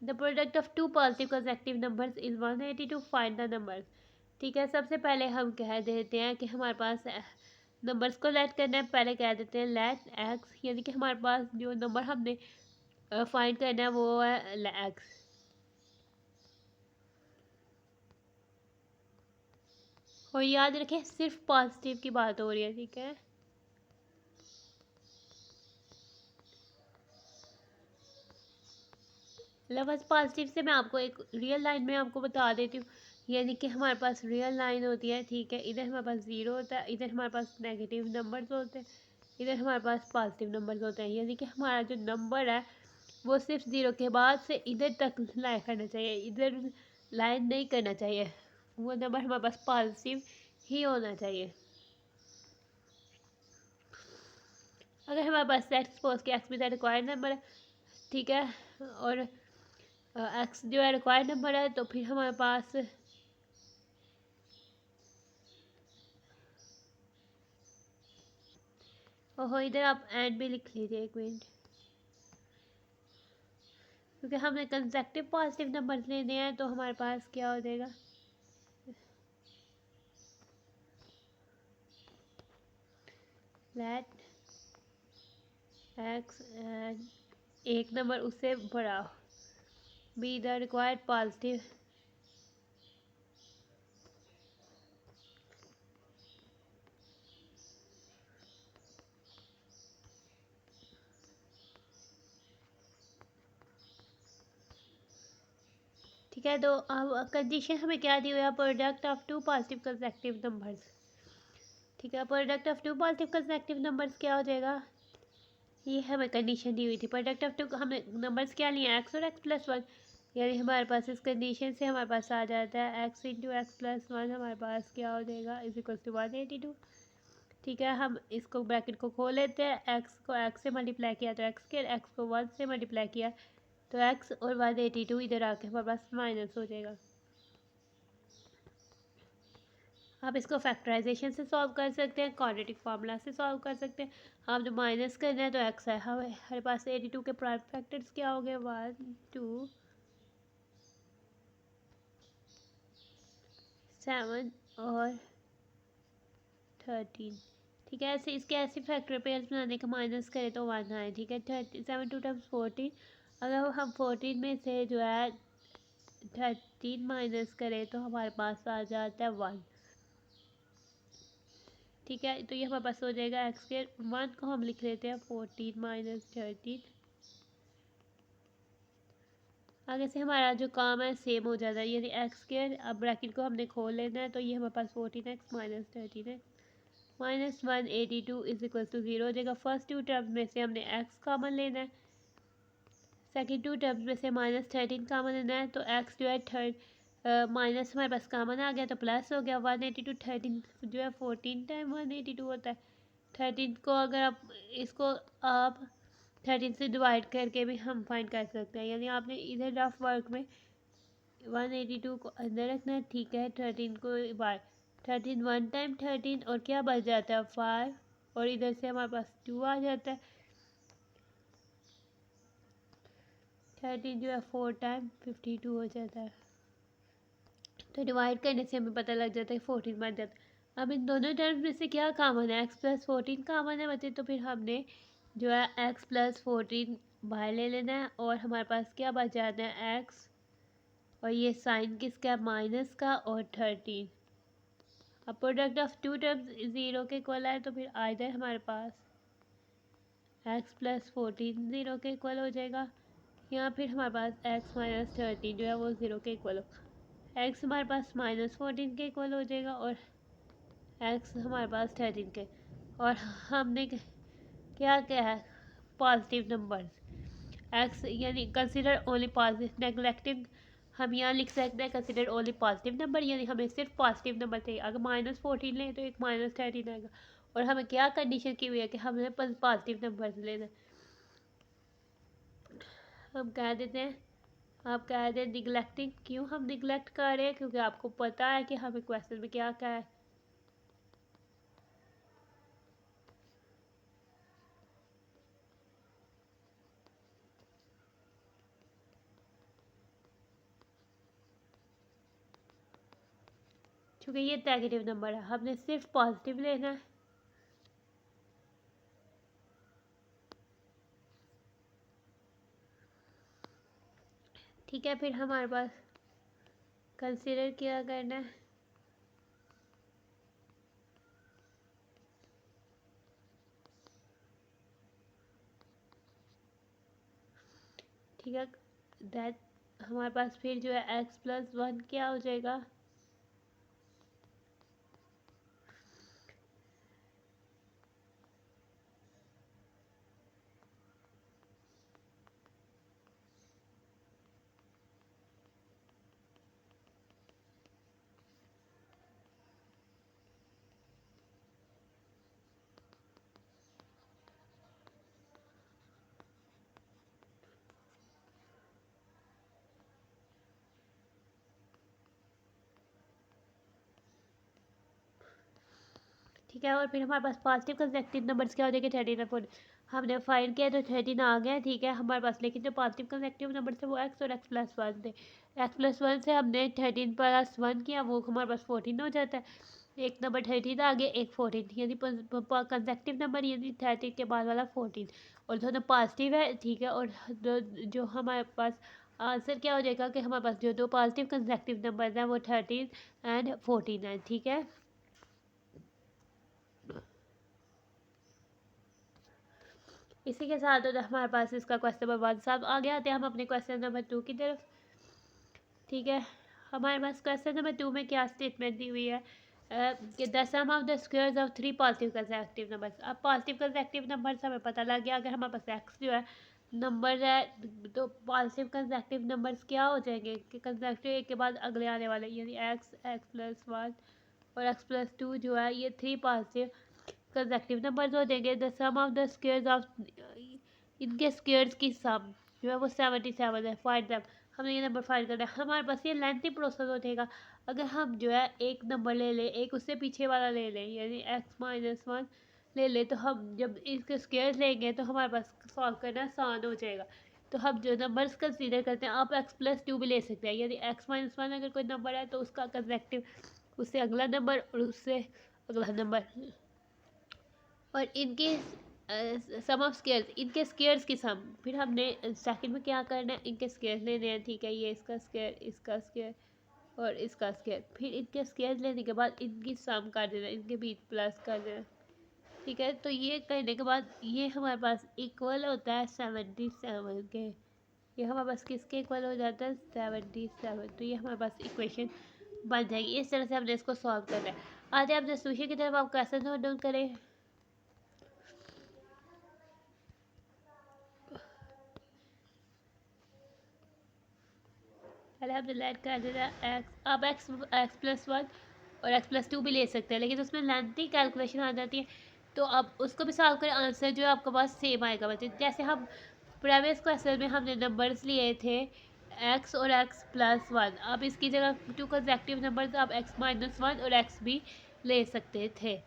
The product of two positive consecutive numbers is 182, find the numbers. ठीक है, सबसे पहले हम कह देते हैं कि हमारे पास नंबर्स को लेट करना है। पहले कह देते हैं लेट एक्स, यानी कि हमारे पास जो नंबर हमने फाइंड करना है वो है एक्स। और याद रखें सिर्फ पॉजिटिव की बात हो रही है, ठीक है। लफ्ज़ पॉजिटिव से मैं आपको एक रियल लाइन में आपको बता देती हूँ, यानी कि हमारे पास रियल लाइन होती है, ठीक है। इधर हमारे पास 0 होता है, इधर हमारे पास नेगेटिव नंबर्स होते हैं, इधर हमारे पास पॉजिटिव नंबर्स होते हैं, यानी कि हमारा जो नंबर है वो सिर्फ ज़ीरो के बाद से इधर तक लाइन करना चाहिए, इधर लाइन नहीं करना चाहिए, वो नंबर हमारे पास पॉजिटिव ही होना चाहिए। अगर हमारे पास सेट सपोज कि एक्स भी रिक्वायर्ड नंबर है, ठीक है, और एक्स जो है रिक्वायर्ड नंबर है, तो फिर हमारे पास ओहो इधर आप एंड भी लिख लीजिए, एक मिनट, क्योंकि हमने कंसेक्टिव पॉजिटिव नंबर लेने हैं, तो हमारे पास क्या हो जाएगा, लेट एक्स एंड एक नंबर उससे बड़ा बी द रिक्वायर्ड पॉजिटिव ठीक है। तो अब कंडीशन हमें क्या दी हुई है, product of two positive consecutive numbers, ठीक है, product of two positive consecutive numbers क्या हो जाएगा, ये हमें कंडीशन दी हुई थी। प्रोडक्ट ऑफ टू हमने नंबर्स क्या लिए, एक्स और एक्स प्लस वन, यानी हमारे पास इस कंडीशन से हमारे पास आ जाता है x into x plus one, हमारे पास क्या हो जाएगा इज इक्वल टू 182, ठीक है। हम इसको ब्रैकेट को खोल लेते हैं, एक्स को एक्स से मल्टीप्लाई किया तो एक्स के, एक्स को वन से मल्टीप्लाई किया तो एक्स, और 182 इधर आके हमारे पास माइनस हो जाएगा। आप इसको फैक्टराइजेशन से सॉल्व कर सकते हैं, क्वाड्रेटिक फार्मूला से सॉल्व कर सकते हैं। हम जो माइनस करना है तो एक्स है, हमारे पास 82 के प्राइम फैक्टर्स क्या हो गए, 1 2 7 और 13, ठीक है। ऐसे इसके ऐसे फैक्टर पेयर्स बनाने का माइनस करें तो 1 आए, ठीक है। 7 टू टाइम्स 14, अगर हम 14 में से जो है 13 माइनस करें तो हमारे पास आ जाता है 1, ठीक है। तो ये हमारे पास हो जाएगा एक्स के 1 को हम लिख लेते हैं 14 माइनस 13, आगे से हमारा जो काम है सेम हो जाता है, यानी एक्स के, अब ब्रैकेट को हमने खोल लेना है, तो ये हमारे पास 14x minus 13x minus 182 is equal to 0 हो जाएगा। फर्स्ट टू टर्म्स में से हमने x कॉमन लेना है, सेकेंड टू टर्म्स में से माइनस 13 कॉमन लेना है, तो x जो है माइनस हमारे पास कॉमन आ गया तो प्लस हो गया। 182 13 जो है 14 टाइम 182 होता है। 13 को अगर आप इसको आप 13 से डिवाइड करके भी हम फाइंड कर सकते हैं, यानी आपने इधर रफ वर्क में 182 को अंदर रखना है, ठीक है। 13 को बाय 13 वन टाइम 13 और क्या बच जाता है 5, और इधर से हमारे पास 2 आ जाता है। 13 जो है 4 टाइम 52 हो जाता है, तो डिवाइड करने से हमें पता लग जाता है 14 बन जाता है। अब इन दोनों टर्म्स में से क्या कॉमन है, एक्स प्लस 14 कॉमन है बच्चे, तो फिर हमने जो है एक्स प्लस 14 बाहर ले लेना है, और हमारे पास क्या बच जाता है एक्स, और ये साइन किसका, माइनस का, और 13। अब प्रोडक्ट ऑफ टू टर्म्स 0 के इक्वल है, तो फिर आइदर हमारे पास एक्स प्लस 14 0 के इक्वल हो जाएगा, या फिर हमारे पास एक्स माइनस 13 जो है वो 0 के इक्वल हो। एक्स हमारे पास माइनस 14 के इक्वल हो जाएगा, और एक्स हमारे पास 13 के, और हमने क्या क्या है पॉजिटिव नंबर्स एक्स, यानी कंसिडर ओनली पॉजिटिव, नेगलेक्टिंग हम यहाँ लिख सकते हैं कंसिडर ओनली पॉजिटिव नंबर, यानी हमें सिर्फ पॉजिटिव नंबर चाहिए। अगर माइनस 14 लें तो एक माइनस 13 आएगा, और हमें क्या कंडीशन की हुई है कि हमें पॉजिटिव नंबर लेना। हम कह देते हैं, आप कह दें निगलेक्टिंग, क्यों हम निगलेक्ट कर रहे हैं, क्योंकि आपको पता है कि हमें क्वेश्चन में क्या क्या है। क्योंकि ये नेगेटिव नंबर है, हमने सिर्फ पॉजिटिव लेना है। ठीक है, फिर हमारे पास कंसिडर क्या करना है, ठीक है। दैट हमारे पास फिर जो है एक्स प्लस 1 क्या हो जाएगा, ठीक है। और फिर हमारे पास पॉजिटिव कंसेक्टिव नंबर्स क्या हो जाएंगे 13 और 14। हमने फाइंड किया तो 13 आ गया, ठीक है हमारे पास। लेकिन जो पॉजिटिव कंसेक्टिव नंबर थे वो एक्स और x+1 थे। x+1 से हमने 13+1 किया, वो हमारे पास 14 हो जाता है। एक नंबर 13 आ गया, एक 14, यानी कंसेक्टिव नंबर यानी 13 के बाद वाला 14, और दोनों पॉजिटिव है, ठीक है। और जो हमारे पास आंसर क्या हो जाएगा कि हमारे पास जो दो पॉजिटिव कंसेक्टिव नंबर हैं वो 13 एंड 14 है, ठीक है। इसी के साथ हमारे पास इसका क्वेश्चन नंबर 1 साहब आगे आते हैं हम अपने क्वेश्चन नंबर 2 की तरफ, ठीक है। हमारे पास क्वेश्चन नंबर 2 में क्या स्टेटमेंट दी हुई है कि the sum of the squares of 3 positive consecutive numbers. अब पॉजिटिव कंसेक्टिव नंबर्स हमें पता लग गया, अगर हमारे पास एक्स जो है नंबर है तो पॉजिटिव कंसेक्टिव नंबर्स क्या हो जाएंगे कि कंसेक्टिव एक के बाद अगले आने वाले, यानी x+1 और x+2 जो है ये 3 पॉजिटिव कंसेक्टिव नंबर्स हो जाएंगे। The sum of the squares of, इनके स्क्वायर्स की सम जो है वो 77 है। फाइंड दैम, हमें ये नंबर फाइंड करना है। हमारे पास ये लेंथी प्रोसेस हो जाएगा। अगर हम जो है एक नंबर ले लें, एक उससे पीछे वाला ले लें, यानी x-1 ले लें, तो हम जब इसके स्क्वायर्स लेंगे तो हमारे पास सॉल्व करना आसान हो जाएगा। तो हम जो नंबर्स कंसीडर करते हैं, आप x+2 भी ले सकते हैं, यानी x-1 अगर कोई नंबर है तो उसका कंसेक्टिव उससे अगला नंबर और उससे अगला नंबर, और इनके सम ऑफ स्क्वायर्स, इनके स्क्वायर्स की सम। फिर हमने सेकंड में क्या करना है, इनके स्क्वायर्स लेने हैं, ठीक है। ये इसका स्क्वायर, इसका स्क्वायर और इसका स्क्वायर। फिर इनके स्क्वायर्स लेने के बाद इनकी सम कर देना, इनके बीच प्लस कर देना, ठीक है। तो ये करने के बाद ये हमारे पास इक्वल होता है 77 के। ये हमारे पास किसके इक्वल हो जाता है 77। तो ये हमारे पास इक्वेशन बन जाएगी। इस तरह से हमने इसको सॉल्व करना है। आगे आप सोल्यूशन की तरफ आप क्वेश्चन नोट डाउन करें। पहले हम डिलाइट कर देना एक्स। अब x+1 और x+2 भी ले सकते हैं, लेकिन उसमें लेंथी कैलकुलेशन आ जाती है, तो अब उसको भी सॉल्व करें, आंसर जो है आपके पास सेम आएगा। बच्चे जैसे हम प्रीवियस क्वेश्चन में हमने नंबर्स लिए थे x और x+1, अब इसकी जगह टू कंसेक्टिव नंबर्स आप x-1 और x भी ले सकते थे,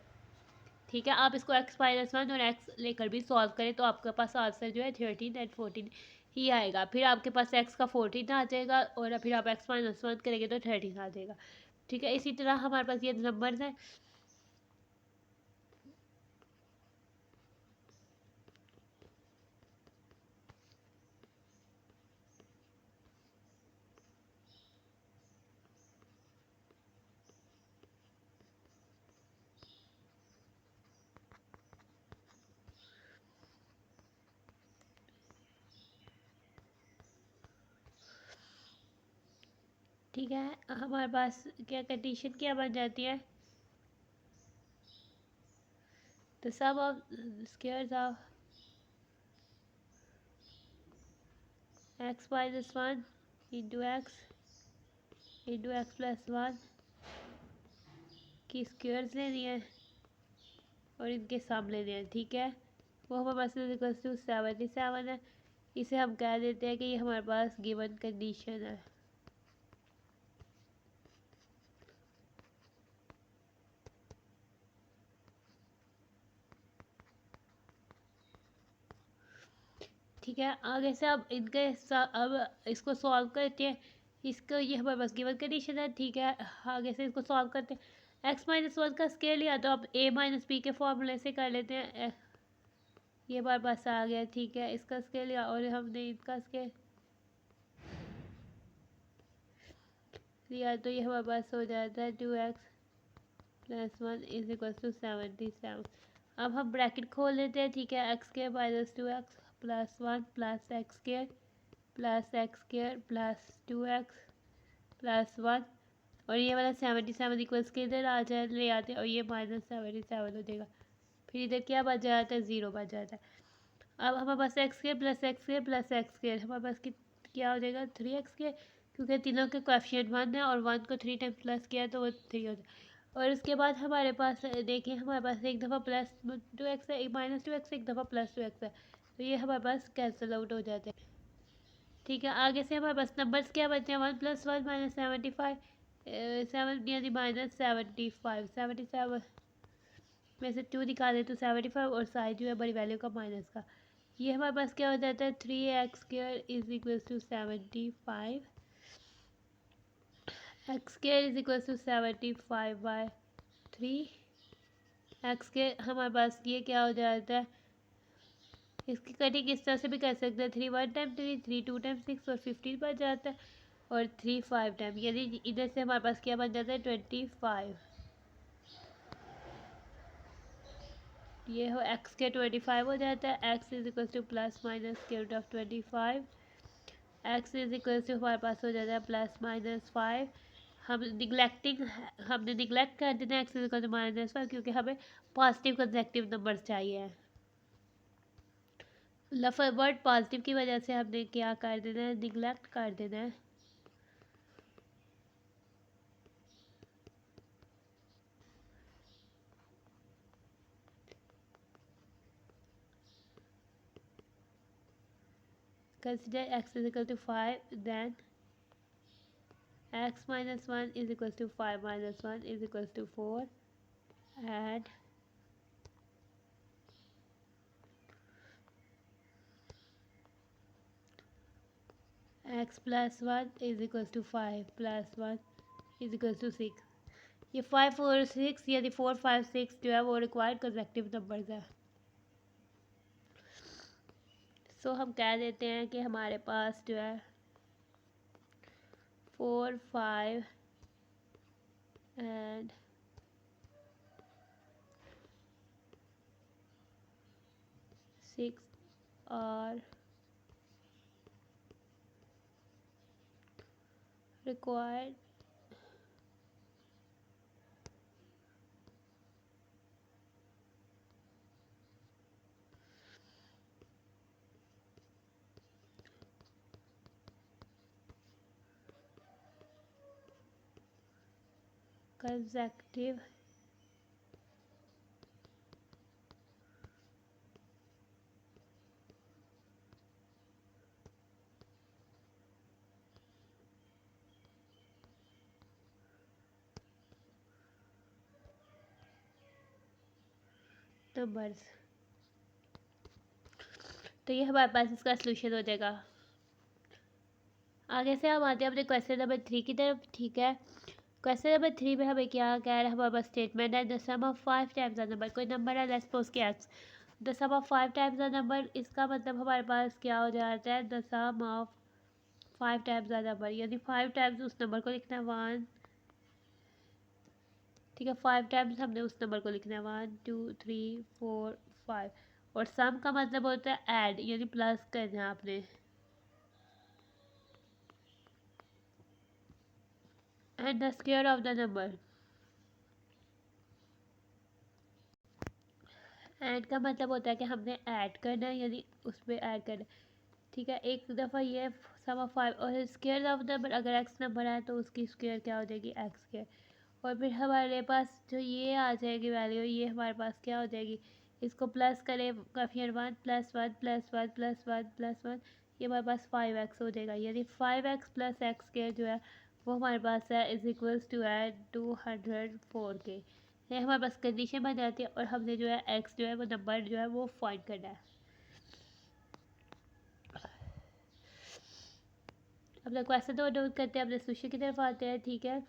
ठीक है। आप इसको x-1 और x लेकर भी सॉल्व करें तो आपके पास आंसर जो है 13 एंड 14 ही आएगा। फिर आपके पास x का 14 आ जाएगा और फिर आप x-1 करेंगे तो 13 आ जाएगा, ठीक है। इसी तरह हमारे पास ये नंबर्स हैं। ठीक है, हमारे पास क्या कंडीशन क्या बन जाती है, तो sum of squares of x-1 into x+1 की स्क्वायर्स लेनी है और इनके सम लेने हैं, ठीक है। वो हमारे पास इक्वल्स टू 77 है। इसे हम कह देते हैं कि ये हमारे पास गिवन कंडीशन है। ठीक है, आगे से अब इनके अब इसको सॉल्व करते हैं। इसको ये हमारे पास गिवन कंडीशन है, ठीक है। आगे से इसको सॉल्व करते हैं। x-1 का स्केल लिया तो अब a-b के फॉर्मूले से कर लेते हैं। ये हमारे पास आ गया, ठीक है। इसका स्केल लिया और हमने इनका स्केल लिया तो ये हमारे पास हो जाता है 2x+1 इज इक्वल टू 77। अब हम ब्रैकेट खोल लेते हैं, ठीक है। x² -2x+1 plus x² +2x+1, और ये वाला 77 इक्वल्स के इधर आ जाए ले आते हैं और ये -77 हो जाएगा। फिर इधर क्या बच जाता है 0 बच जाता है। अब हमारे पास x² हमारे पास क्या हो जाएगा 3x², क्योंकि तीनों के कोएफिशिएंट 1 है और 1 को 3 टाइम प्लस किया तो वो 3 हो जाए। और उसके बाद हमारे पास देखिए हमारे पास एक दफ़ा +2x है, एक -2x, एक दफ़ा +2x है, तो ये हमारे पास कैंसिल आउट हो जाते हैं, ठीक है। आगे से हमारे पास नंबर्स क्या बचते हैं 1 + 1 -75 7 यानी -75 77 में से 2 निकालें तो 75 और साइड जो है बड़ी वैल्यू का माइनस का। ये हमारे पास क्या हो जाता है 3x² is equal to 75 x² is equal to 75/3 x के हमारे पास ये क्या हो जाता है। इसकी कटिंग इस तरह से भी कर सकते हैं 3 1 टाइम 3 3 2 टाइम 6 और 15 बन जाता है और 3 5 टाइम यानी इधर से हमारे पास क्या बन जाता है 25। ये हो एक्स के 25 हो जाता है। X is equal to plus minus square root of 25। X is equal to हमारे पास हो जाता है +-5। हमने निगलेक्ट कर देना एक्स इज इक्वल टू -5 क्योंकि हमें पॉजिटिव कंसेक्टिव नंबर चाहिए। वर्ड पॉजिटिव की वजह से हमने क्या कर देना है निगलेक्ट कर देना है। Consider x is equal to 5, then x minus 1 is equal to 5 minus 1 is equal to 4, and x plus 1 is equal to 5 plus 1 is equal to 6। ये 5 और 6 यानी 4 5 6 जो है वो रिक्वायर्ड कंसेक्टिव नंबर्स है। सो हम कह देते हैं कि हमारे पास जो है 4 5 and 6 are required consecutive numbers. तो ये हमारे पास इसका सोल्यूशन हो जाएगा। आगे से हम आते हैं अपने क्वेश्चन नंबर 3 की तरफ। ठीक है, क्वेश्चन नंबर 3 में हमें क्या कह रहा है, हमारे पास स्टेटमेंट है the sum of 5 times the number. कोई नंबर है लेट्स सपोज कि x, the sum of 5 times the number. इसका मतलब हमारे पास क्या हो जाता है the sum of 5 times the number, यानी 5 टाइम्स उस नंबर को लिखना है 1। ठीक है, 5 टाइम्स हमने उस नंबर को लिखना है 1 2 3 4 5। और सम का मतलब होता है ऐड, यानी प्लस करना है आपने। And the square of the number, add का मतलब होता है कि हमने ऐड करना है, यानी उसमें ऐड करना है। ठीक है, एक दफ़ा ये सम ऑफ 5 और स्क्वायर ऑफ नंबर, अगर एक्स नंबर है तो उसकी स्क्वायर क्या हो जाएगी एक्स स्क्वायर। और फिर हमारे पास जो ये आ जाएगी वैल्यू, ये हमारे पास क्या हो जाएगी, इसको प्लस करें फिर 1 + 1 + 1 + 1 + 1, ये हमारे पास 5x हो जाएगा। यानी 5x + एक्स स्क्वायर जो है वो हमारे पास है इज इक्वल्स टू है 204 के। ये हमारे पास कंडीशन बन जाती है और हमने जो है एक्स जो है वो नंबर जो है वो फाइंड करना है। अपना क्वेश्चन तो नोट करते हैं, अपने सोल्यूशन की तरफ आते हैं। ठीक है,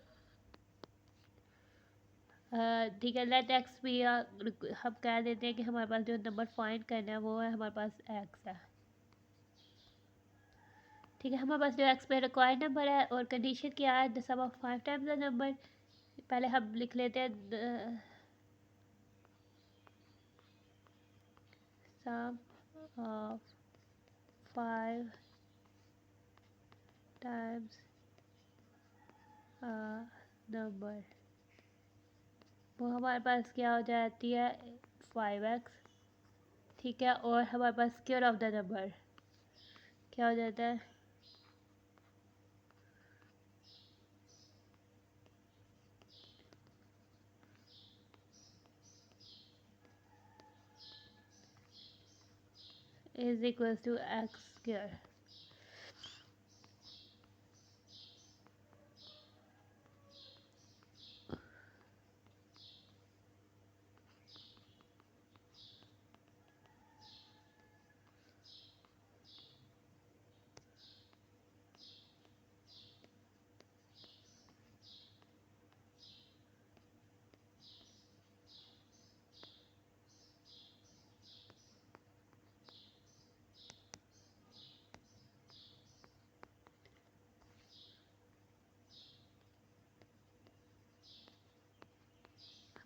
ठीक है, लेट एक्स भी हम कह देते हैं कि हमारे पास जो नंबर फाइंड करना है वो है हमारे पास एक्स है। ठीक है, हमारे पास जो एक्स पे रिक्वायर्ड नंबर है और कंडीशन क्या है the sum of 5 times the number. पहले हम लिख लेते हैं सम ऑफ 5 टाइम्स नंबर, वो हमारे पास क्या हो जाती है 5x। ठीक है, और हमारे पास स्क्वायर ऑफ द नंबर क्या हो जाता है is equal to x square.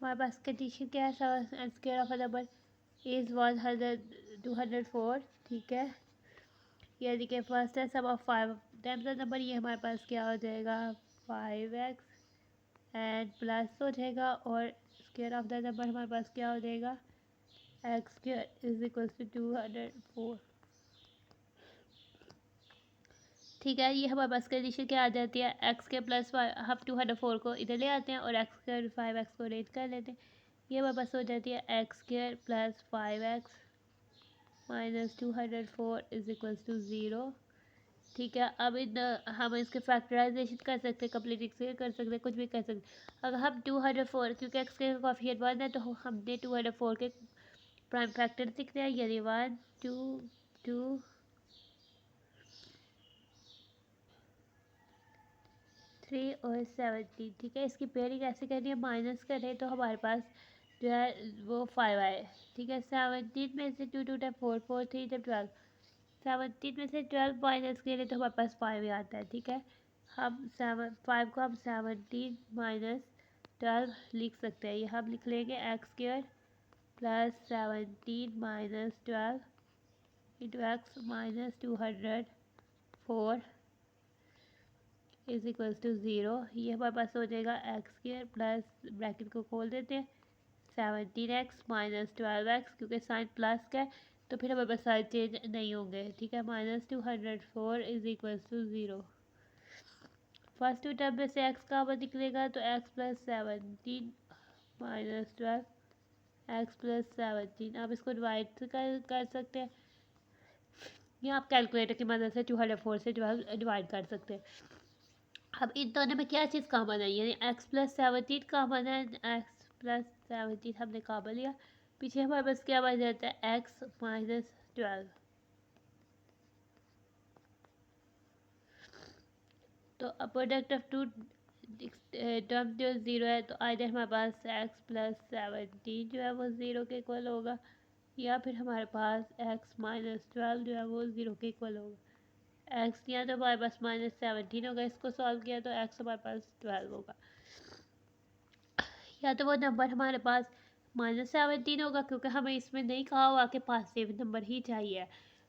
हमारे पास कंडीशन क्या है, square of a number is 204, ठीक है। यानी कि फर्स्ट है sum of 5 times the number, ये हमारे पास क्या हो जाएगा 5x एंड प्लस हो जाएगा, और स्क्वायर ऑफ द नंबर हमारे पास क्या हो जाएगा x square is equal to 204, ठीक है। ये हमारे पास कंडीशन क्या आ जाती है, एक्स के प्लस हम 204 को इधर ले आते हैं और एक्स स्क्वायर 5x को रेट कर लेते हैं। ये हमारे पास हो जाती है x square plus 5x minus 204 is equal to 0, ठीक है। अब इन हम इसके फैक्टराइजेशन कर सकते हैं, कंप्लीट कर सकते हैं, कुछ भी कर सकते हैं। अगर हम 204 क्योंकि एक्स के कॉफिशिएंट 1 है तो हमने 204 के प्राइम फैक्टर लिखते हैं, यानी 1 2 2 3 और 17, ठीक है। इसकी पेयरिंग ऐसे करनी है, माइनस करें तो हमारे पास जो है वो 5 आए, ठीक है। 17 में से 2 2 टाइम 4 4 3 जब 12, 17 में से 12 माइनस करें तो हमारे पास 5 ही आता है, ठीक है। हम 5 को हम 17 माइनस 12 लिख सकते हैं, ये हम लिख लेंगे x square plus 17 minus 12 into x minus 204 is equals to 0। ये हमारे पास हो जाएगा एक्स स्क्वायर प्लस ब्रैकेट को खोल देते हैं 17x माइनस 12x, क्योंकि साइन प्लस का है तो फिर हमारे पास साइन चेंज नहीं होंगे, ठीक है। Minus 204 is equals to 0। First two term में से x कॉमन निकलेगा तो x plus 17 minus 12 x plus 17, अब इसको डिवाइड कर सकते हैं, या आप कैलकुलेटर की मदद से 204 से डिवाइड कर सकते हैं। अब इन दोनों में क्या चीज़ कॉमन है, यानी x प्लस 17 कॉमन है, x प्लस 17 हमने कॉमन लिया, पीछे हमारे पास क्या बच जाता है x माइनस 12, तो प्रोडक्ट ऑफ टू टर्म जो 0 है तो आइधर हमारे पास x प्लस 17 जो है वो 0 के इक्वल होगा, या फिर हमारे पास x माइनस 12 जो है वो 0 के इक्वल होगा। x या तो हमारे पास माइनस 17 होगा, इसको सॉल्व किया तो x हमारे पास 12 होगा, या तो वो नंबर हमारे पास माइनस 17 होगा क्योंकि हमें इसमें नहीं कहा हुआ कि पॉजिटिव नंबर ही चाहिए,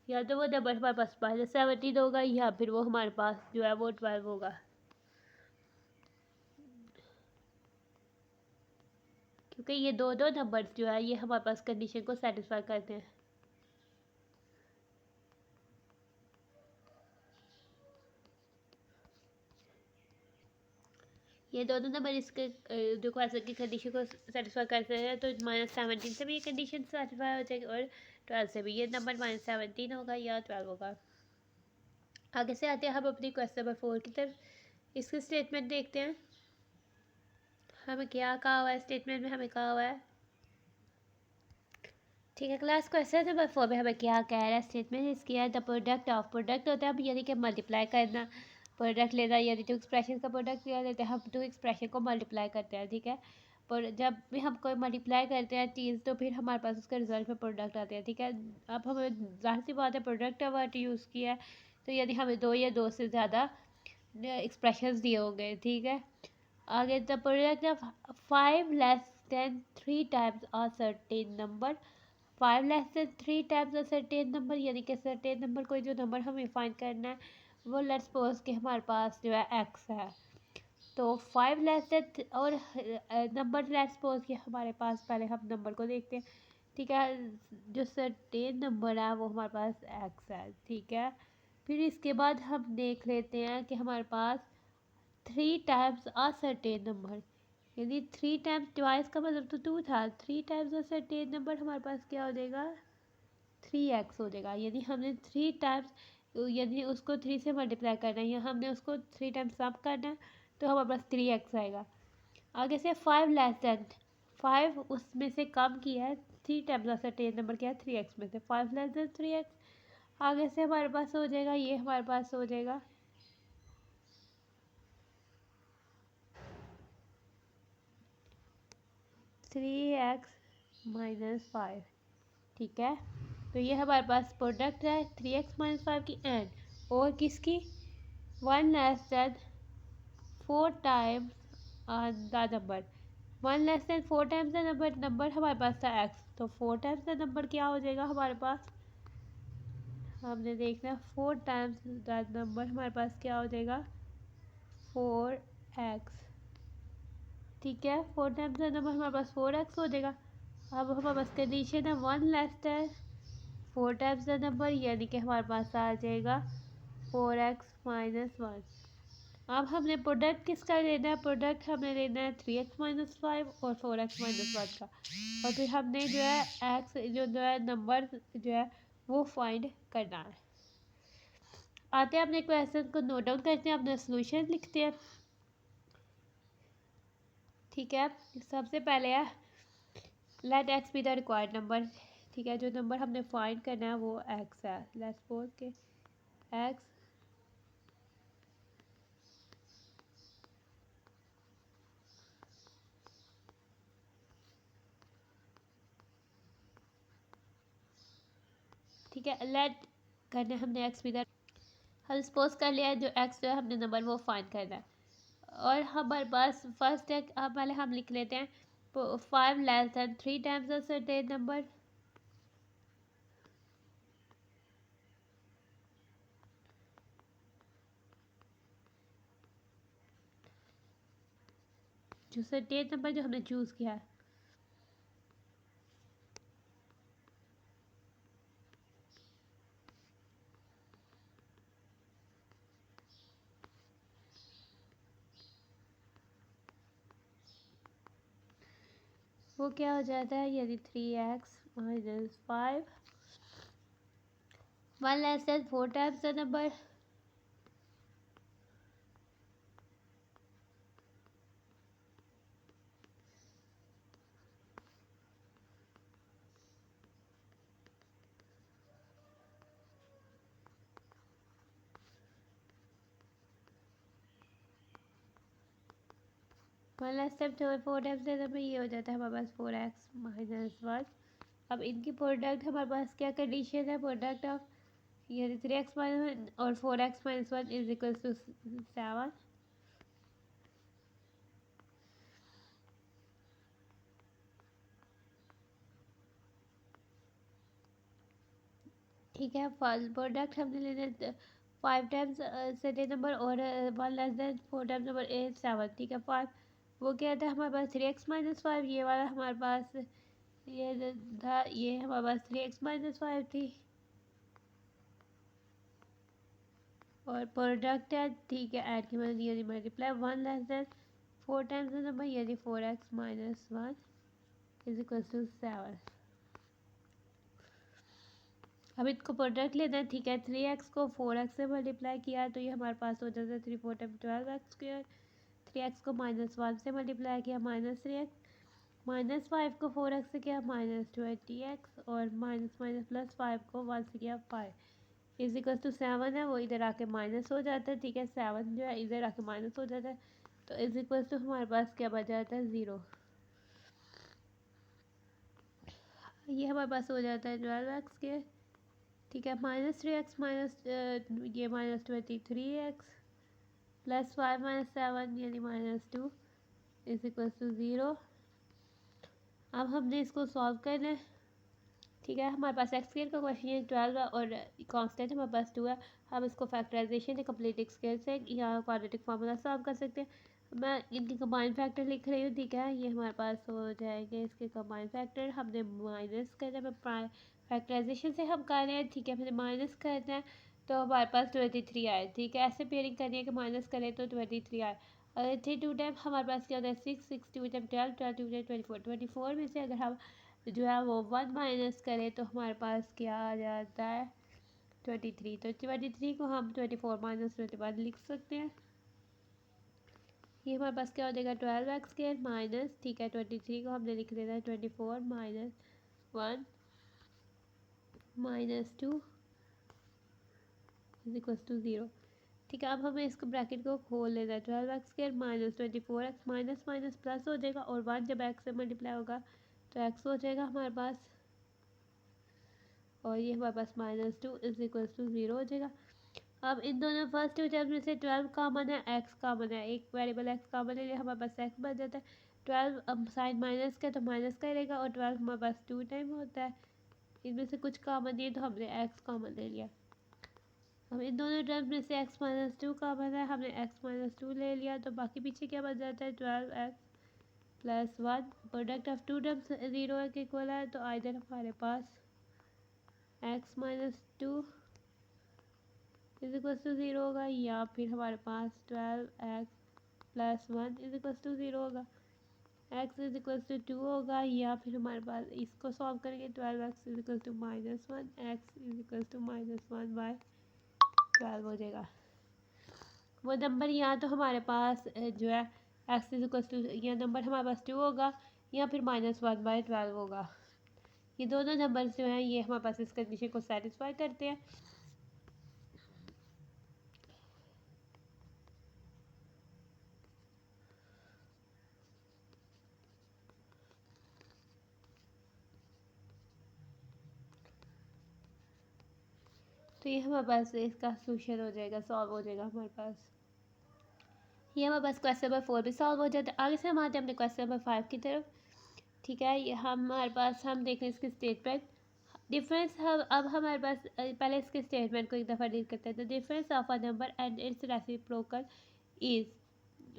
या तो वो नंबर हमारे पास माइनस 17 होगा, या फिर वो हमारे पास जो है वो 12 होगा, क्योंकि ये दो नंबर्स जो है ये हमारे पास कंडीशन को सेटिस्फाई करते हैं। ये दोनों नंबर इसके जो क्वेश्चन की कंडीशन को सेटिस्फाई करते हैं, तो माइनस 17 से भी ये कंडीशन सेटिस्फाई हो जाएगी और 12 से भी, ये नंबर माइनस 17 होगा या 12 होगा। आगे से आते हैं हम अपनी क्वेश्चन नंबर 4 की तरफ। इसके स्टेटमेंट देखते हैं, हमें क्या कहा हुआ है स्टेटमेंट में, हमें कहा हुआ है, ठीक है क्लास। क्वेश्चन नंबर 4 में हमें क्या कह रहा है स्टेटमेंट इसकी है, द प्रोडक्ट ऑफ, प्रोडक्ट होता है यानी कि मल्टीप्लाई करना, प्रोडक्ट लेना, यानी टू एक्सप्रेशन का प्रोडक्ट लिया लेते हैं, हम टू एक्सप्रेशन को मल्टीप्लाई करते हैं, ठीक है। पर जब भी हम कोई मल्टीप्लाई करते हैं चीज़ तो फिर हमारे पास उसका रिजल्ट में प्रोडक्ट आते हैं, ठीक है। अब हमें जाहिर सी बात है प्रोडक्ट वर्ड यूज़ किया है तो यदि हमें दो या दो से ज़्यादा एक्सप्रेशन दिए होंगे, ठीक है। आगे the product of 5 less than 3 times a certain number, 5 less than 3 times a certain number, यानी कि सर्टेन नंबर कोई जो नंबर हमें फाइंड करना है वो लेट्स सपोज कि हमारे पास जो है x है, तो 5 लेस देन और नंबर लेट्स सपोज कि हमारे पास, पहले हम नंबर को देखते हैं, ठीक है। जो सर्टेन नंबर है वो हमारे पास x है, ठीक है। फिर इसके बाद हम देख लेते हैं कि हमारे पास 3 टाइम्स अ सर्टेन नंबर, यानी 3 टाइम्स ट्वाइस का मतलब तो 2 था, 3 टाइम्स अ सर्टेन नंबर हमारे पास क्या हो जाएगा 3x हो जाएगा, यानी हमने 3 टाइम्स, यदि उसको 3 से मल्टीप्लाई करना है या हमने उसको 3 टाइम्स सम करना है तो हमारे पास 3x आएगा। आगे से 5 लेस देन, 5 उसमें से कम किया है, 3 टाइम्स अ सर्टेन नंबर क्या है 3x में से, 5 लेस देन 3x, आगे से हमारे पास हो जाएगा, ये हमारे पास हो जाएगा 3x माइनस 5, ठीक है। तो ये हमारे पास प्रोडक्ट है 3x माइनस 5 की एंड और किसकी 1 less than 4 times the number, one less than 4 times the number हमारे पास था एक्स, तो 4 टाइम्स द नंबर क्या हो जाएगा हमारे पास, हमने देखना 4 टाइम्स द नंबर हमारे पास क्या हो जाएगा 4x। ठीक है, 4 टाइम्स द नंबर हमारे पास 4x हो जाएगा। अब हमारे पास कंडीशन है one less than 4 times the number, यानी कि हमारे पास आ जाएगा 4x-1। अब हमने प्रोडक्ट किसका लेना है, प्रोडक्ट हमने लेना है 3x-5 और 4x-1 का, और फिर हमने जो है एक्स जो है नंबर जो है वो फाइंड करना है। आते हैं अपने क्वेश्चन को नोट डाउन करते हैं, अपना सोल्यूशन लिखते हैं। ठीक है, सबसे पहले है let x be the required number. ठीक है, जो नंबर हमने फाइंड करना है वो एक्स है। लेट्स सपोज के एक्स ठीक है, लेट करना है हमने एक्स बी द, हम सपोज कर लिया जो एक्स जो है हमने नंबर वो फाइंड करना है, और हमारे पास फर्स्ट है पहले हम लिख लेते हैं 5 less than 3 times a certain number. जो सर्टेन नंबर जो हमने चूज़ किया है, वो क्या हो जाता है, यानी 3x-5 1 less than 4 times the number. One less than 4 times the number, ये हो जाता है हमारे पास 4x-1। अब इनकी प्रोडक्ट हमारे पास क्या कंडीशन है, प्रोडक्ट ऑफ यानी 3x-1 और 4x-1 इज इक्वल टू 7। ठीक है, फर्स्ट प्रोडक्ट हमने लेना 5 टाइम्स सर्टेन नंबर और 1 लेस देन 4 टाइम्स नंबर 7। ठीक है, 5 वो क्या था हमारे पास 3x-5, ये वाला हमारे पास ये था, ये हमारे पास 3x-5 थी, और प्रोडक्ट है ठीक है ऐड की मदद यानी multiply 1 less than 4 times number यानी 4x-1 इज इक्वल टू 7। अब इसको प्रोडक्ट लेना है। ठीक है, 3x को 4x से मल्टीप्लाई किया तो ये हमारे पास हो जाता है 3 4 टाइम 12x स्क्वायर। 3x को -1 से मल्टीप्लाई किया -3x, -5 को 4x से किया -20x, और माइनस माइनस प्लस 5 को 1 से किया 5 इज इक्वल टू 7 है, वो इधर आके माइनस हो जाता है। ठीक है, 7 जो है इधर आके माइनस हो जाता है, तो इज इक्वल टू हमारे पास क्या बच जाता है 0। ये हमारे पास हो जाता है 12x के। ठीक है, -3x माइनस ये -23x प्लस 5-7 यानी -2 इज इक्वल टू 0। अब हमने इसको सॉल्व करना है। ठीक है, हमारे पास एक्स स्क्वायर का क्वेश्चन है 12 है, और कांस्टेंट हमारे पास 2 है। हम इसको फैक्टराइजेशन या कंप्लीट स्केल से या क्वाड्रेटिक फार्मूला सॉल्व कर सकते हैं। मैं इनके कंबाइन फैक्टर लिख रही हूँ। ठीक है, ये हमारे पास हो जाएंगे इसके कंबाइन फैक्टर, हमने माइनस करना है, फैक्टराइजेशन से हम कर रहे हैं। ठीक है, हमने माइनस करना है तो हमारे पास 23 आए। ठीक है, ऐसे पेयरिंग करनी है कि माइनस करें तो 23 आए। अगर 3 2 टाइम हमारे पास क्या होता है 6 6 2 टाइम 12 12 2 टाइम 24 में से अगर हम जो है वो 1 माइनस करें तो हमारे पास क्या आ जाता है 23। तो 23 को हम 24 -21 लिख सकते हैं। ये हमारे पास क्या हो जाएगा 12x² माइनस, ठीक है 23 को हमने लिख देना है 24 -1 -2 इज इक्वल टू 0। ठीक है, अब हमें इसको ब्रैकेट को खोल लेना है 12x² -24x minus minus plus हो जाएगा, और 1 जब x से मल्टीप्लाई होगा तो x हो जाएगा हमारे पास, और ये हमारे पास -2 इज इक्वल टू 0 हो जाएगा। अब इन दोनों फर्स्ट टू टर्म में से 12 कॉमन है, x कॉमन है, एक वेरिएबल x कॉमन है, हमारे पास x बन जाता है। 12 अब साइन माइनस का तो माइनस का रहेगा, और 12 हमारे पास 2 टाइम होता है। इनमें से कुछ कॉमन नहीं है तो हमने x कॉमन ले लिया। अब इन दोनों टर्म्स में से x माइनस 2 कॉमन है, हमने x माइनस 2 ले लिया, तो बाकी पीछे क्या बच जाता है 12x plus 1। Product of two terms 0 के इक्वल है, तो आइदर हमारे पास x minus 2 is equal to 0 होगा, या फिर हमारे पास 12x plus 1 is equal to 0 होगा। x इज इक्वल टू 2 होगा, या फिर हमारे पास इसको सॉल्व करेंगे 12x is equal to minus 1, x is equal to minus 1 by 12 हो जाएगा। वो नंबर या तो हमारे पास जो है x इज इक्वल टू, यह नंबर हमारे पास 2 होगा, या फिर -1 बाय 12 होगा। ये दोनों नंबर जो हैं ये हमारे पास इस कंडीशन को सेटिस्फाई करते हैं। तो ये हमारे पास इसका सोल्यूशन हो जाएगा, सॉल्व हो जाएगा हमारे पास। ये हमारे पास क्वेश्चन नंबर 4 भी सॉल्व हो जाता है। आगे से हम आते हैं अपने क्वेश्चन नंबर 5 की तरफ। ठीक है, ये हमारे पास हम देख रहे हैं इसके स्टेटमेंट डिफरेंस। हम अब हमारे पास पहले इसके स्टेटमेंट को एक दफ़ा रीड करते हैं। The difference of a number and its reciprocal is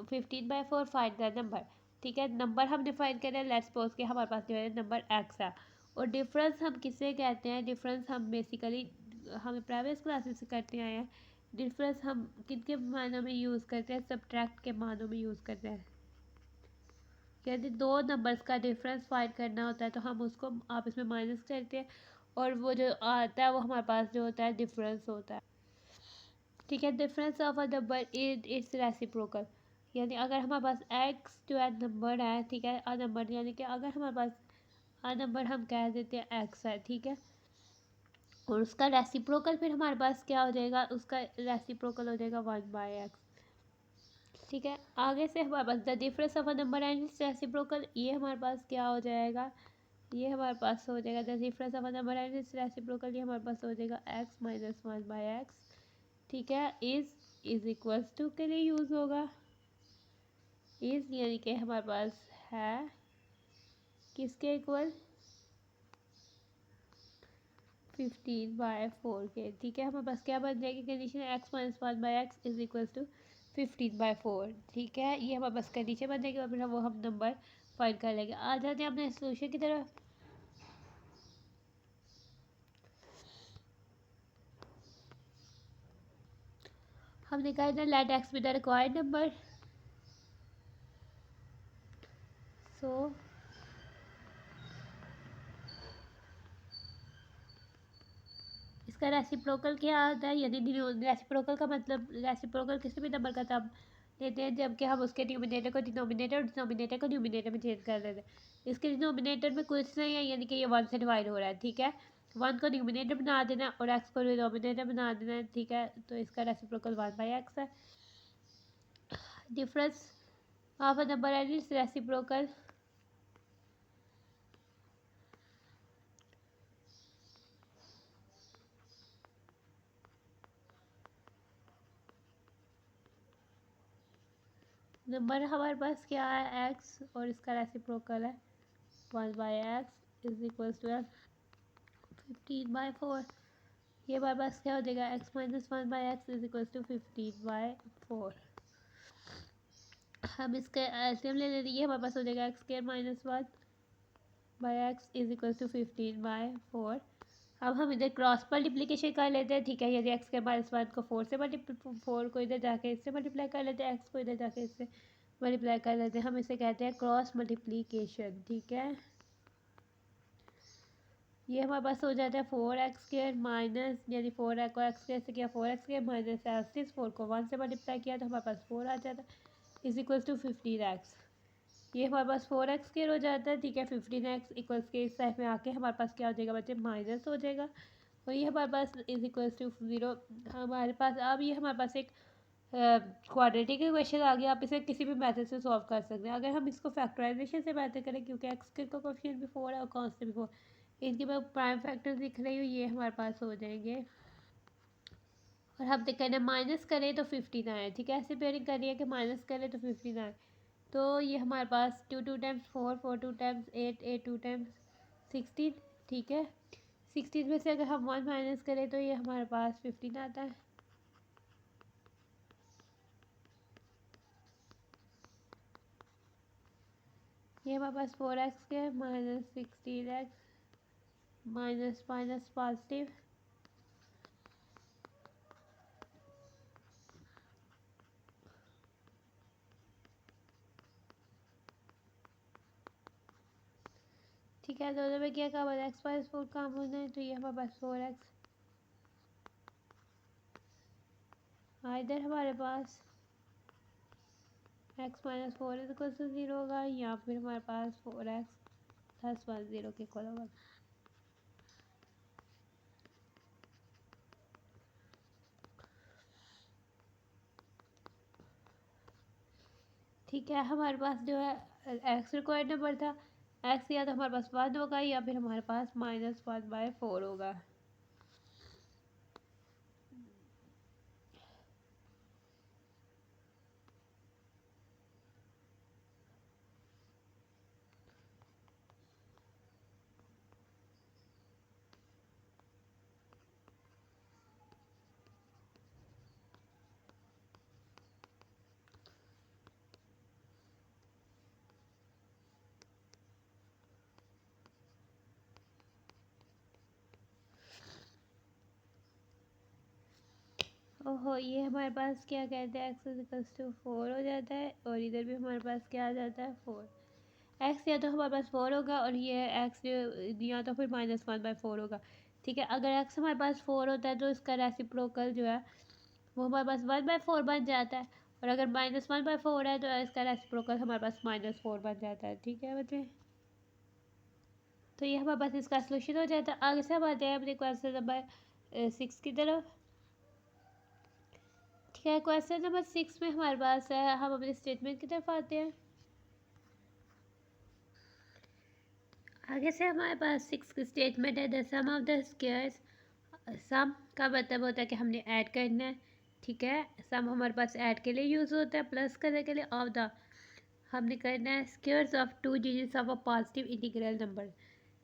15/4 find the number. ठीक है, नंबर हम डिफाइन कर रहे हैं। लेट्स सपोज कि हमारे पास जो है नंबर x है, और डिफरेंस हम किससे कहते हैं? डिफरेंस हम बेसिकली हम प्राइवेट क्लासेस से करते आए हैं। डिफरेंस हम किनके मानों में यूज़ करते हैं? सब्ट्रैक्ट के मानों में यूज़ करते हैं। यदि दो नंबर्स का डिफरेंस फाइंड करना होता है तो हम उसको आपस में माइनस करते हैं, और वो जो आता है वो हमारे पास जो होता है डिफरेंस होता है। ठीक है, difference of a number it's reciprocal, यानी अगर हमारे पास x जो है नंबर है, ठीक है, अ नंबर यानी कि अगर हमारे पास अ नंबर हम कह देते हैं x है, ठीक है, और उसका रेसिप्रोकल फिर हमारे पास क्या हो जाएगा? उसका रेसिप्रोकल हो जाएगा 1/x। ठीक है, आगे से हमारे पास the difference of a number and its reciprocal, ये हमारे पास क्या हो जाएगा? ये हमारे पास हो जाएगा the difference of a number and its reciprocal, ये हमारे पास हो जाएगा x माइनस 1/x। ठीक है, इज इक्वल्स टू के लिए यूज़ होगा। इज यानी कि हमारे पास है किसके इक्वल? 15/4 के। ठीक है, हमारे पास क्या बन जाएगी condition? x minus 1/x is equal to 15/4। ठीक है, ये हमारे पास कंडीशन बन जाएगी, और फिर वो हम नंबर फाइंड कर लेंगे। आ जाते हैं अपने सोल्यूशन की तरफ। हमने कहा था let x be the required number, so इसका रेसिप्रोकल क्या आता है? यदि रेसिप्रोकल का मतलब रेसिप्रोकल किसी भी नंबर का तब लेते हैं जबकि हम उसके न्यूमिनेटर को डिनोमिनेटर और डिनोमिनेटर को न्यूमिनेटर में चेंज कर देते हैं। इसके डिनोमिनेटर में कुछ नहीं है, यानी कि ये 1 से डिवाइड हो रहा है। ठीक है, 1 को न्यूमिनेटर बना देना और x को डिनोमिनेटर बना देना है। ठीक है, तो इसका रेसिप्रोकल 1/x है। Difference of a number and its reciprocal, number हमारे पास क्या है? x, और इसका रेसिप्रोकल है 1/x इज इक्वल टू 15/4। ये हमारे पास क्या हो जाएगा? x minus 1/x is equal to 15/4। हम इसके एलसीएम ले लेते हैं, ये हमारे पास हो जाएगा x square minus 1/x is equal to 15/4। अब हम इधर क्रॉस मल्टीप्लिकेशन कर लेते हैं। ठीक है, यदि x स्क्वायर माइनस 1 को 4 को इधर जाके इससे मल्टीप्लाई कर लेते हैं, x को इधर जाके इससे मल्टीप्लाई कर लेते हैं। हम इसे कहते हैं क्रॉस मल्टीप्लिकेशन। ठीक है, ये हमारे पास हो जाता है 4x² माइनस, यानी 4 को x² से किया 4x² माइनस एल्सिस 4 को 1 से मल्टीप्लाई किया तो हमारे पास 4 आ जाता है इज इक्वल्स टू 15x। ये हमारे पास 4x² हो जाता है। ठीक है, 15x इक्वल्स के इस साइड में आके हमारे पास क्या हो जाएगा बच्चे? माइनस हो जाएगा, और ये हमारे पास इज इक्वल्स टू 0 हमारे पास। अब ये हमारे पास एक क्वाड्रेटिक इक्वेशन आ गया। आप इसे किसी भी मेथड से सॉल्व कर सकते हैं। अगर हम इसको फैक्टराइजेशन से मेथड करें, क्योंकि x² का कोएफिशिएंट भी 4 है और कांस्टेंट भी 4, इनके मैं प्राइम फैक्टर दिख रही हूँ, ये हमारे पास हो जाएंगे। और हम कहना माइनस करें तो 15 आए। ठीक है, ऐसे पेयरिंग करिए कि माइनस करें तो 15 आए। तो ये हमारे पास 2 2 टाइम्स 4 4 2 टाइम्स 8 8 2 टाइम्स 16, ठीक है। 16 में से अगर हम 1 माइनस करें तो ये हमारे पास 15 आता है। ये हमारे पास 4x के minus 16x minus minus positive, ठीक है। दोनों में क्या कॉमन x माइनस 4 कॉमन है, तो ये हमारे पास 4x। इधर हमारे पास x minus 4 is equal to 0 होगा, या फिर हमारे पास 4x प्लस 1 0 के इक्वल होगा। ठीक है, हमारे पास जो है x रिक्वायर्ड नंबर था। x या तो हमारे पास 1 होगा या फिर हमारे पास -1/4 होगा। ओहो, ये हमारे पास क्या कहते हैं x इक्वल्स टू 4 हो जाता है, और इधर भी हमारे पास क्या आ जाता है 4। x या तो हमारे पास 4 होगा, और ये x या तो फिर -1/4 होगा। ठीक है, अगर x हमारे पास 4 होता है तो इसका रेसिप्रोकल जो है वो हमारे पास 1/4 बन जाता है, और अगर -1/4 है तो इसका रेसिप्रोकल हमारे पास -4 बन जाता है। ठीक है बच्चे, तो ये हमारे पास इसका सोल्यूशन हो जाता है। आगे से हम आते हैं अपने क्वेश्चन नंबर 6 की तरफ। ठीक है, क्वेश्चन नंबर 6 में हमारे पास है, हम अपने स्टेटमेंट की तरफ आते हैं। आगे से हमारे पास 6 की स्टेटमेंट है, the sum of the squares. Sum का मतलब होता है कि हमने ऐड करना है। ठीक है, सम हमारे पास ऐड के लिए यूज़ होता है, प्लस करने के लिए। ऑफ द हमने करना है squares of 2 digits of a positive integral number.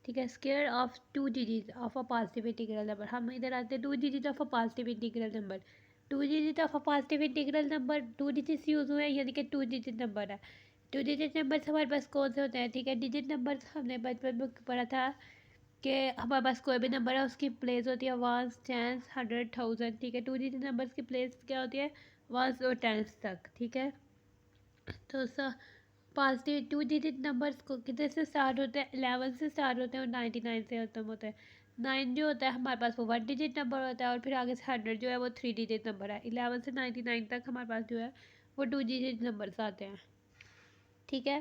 ठीक है, square of 2 digit of a positive integral number. हम इधर आते हैं 2 digit of a positive integral number. 2 digit of a positive integral number, 2 digits use हुए हैं, यानी कि 2 डिजिट नंबर है। 2 डिजिट नंबर हमारे पास कौन से होते हैं? ठीक है, डिजिट नंबर हमने बचपन में पढ़ा था कि हमारे पास कोई भी नंबर है उसकी प्लेस होती है वंस, टेंस, 100, 1000। ठीक है, 2 डिजिट नंबर्स की प्लेस क्या होती है? वंस और टेंस तक। ठीक है, तो पॉजिटिव 2 डिजिट नंबर्स को कितने से स्टार्ट होते हैं? 11 से स्टार्ट होते हैं और 99 से खत्म होते हैं। 9 जो होता है हमारे पास वो 1 डिजिट नंबर होता है, और फिर आगे से 100 जो है वो 3 डिजिट नंबर है। 11 से 99 तक हमारे पास जो है वो 2 डिजिट नंबर्स आते हैं। ठीक है,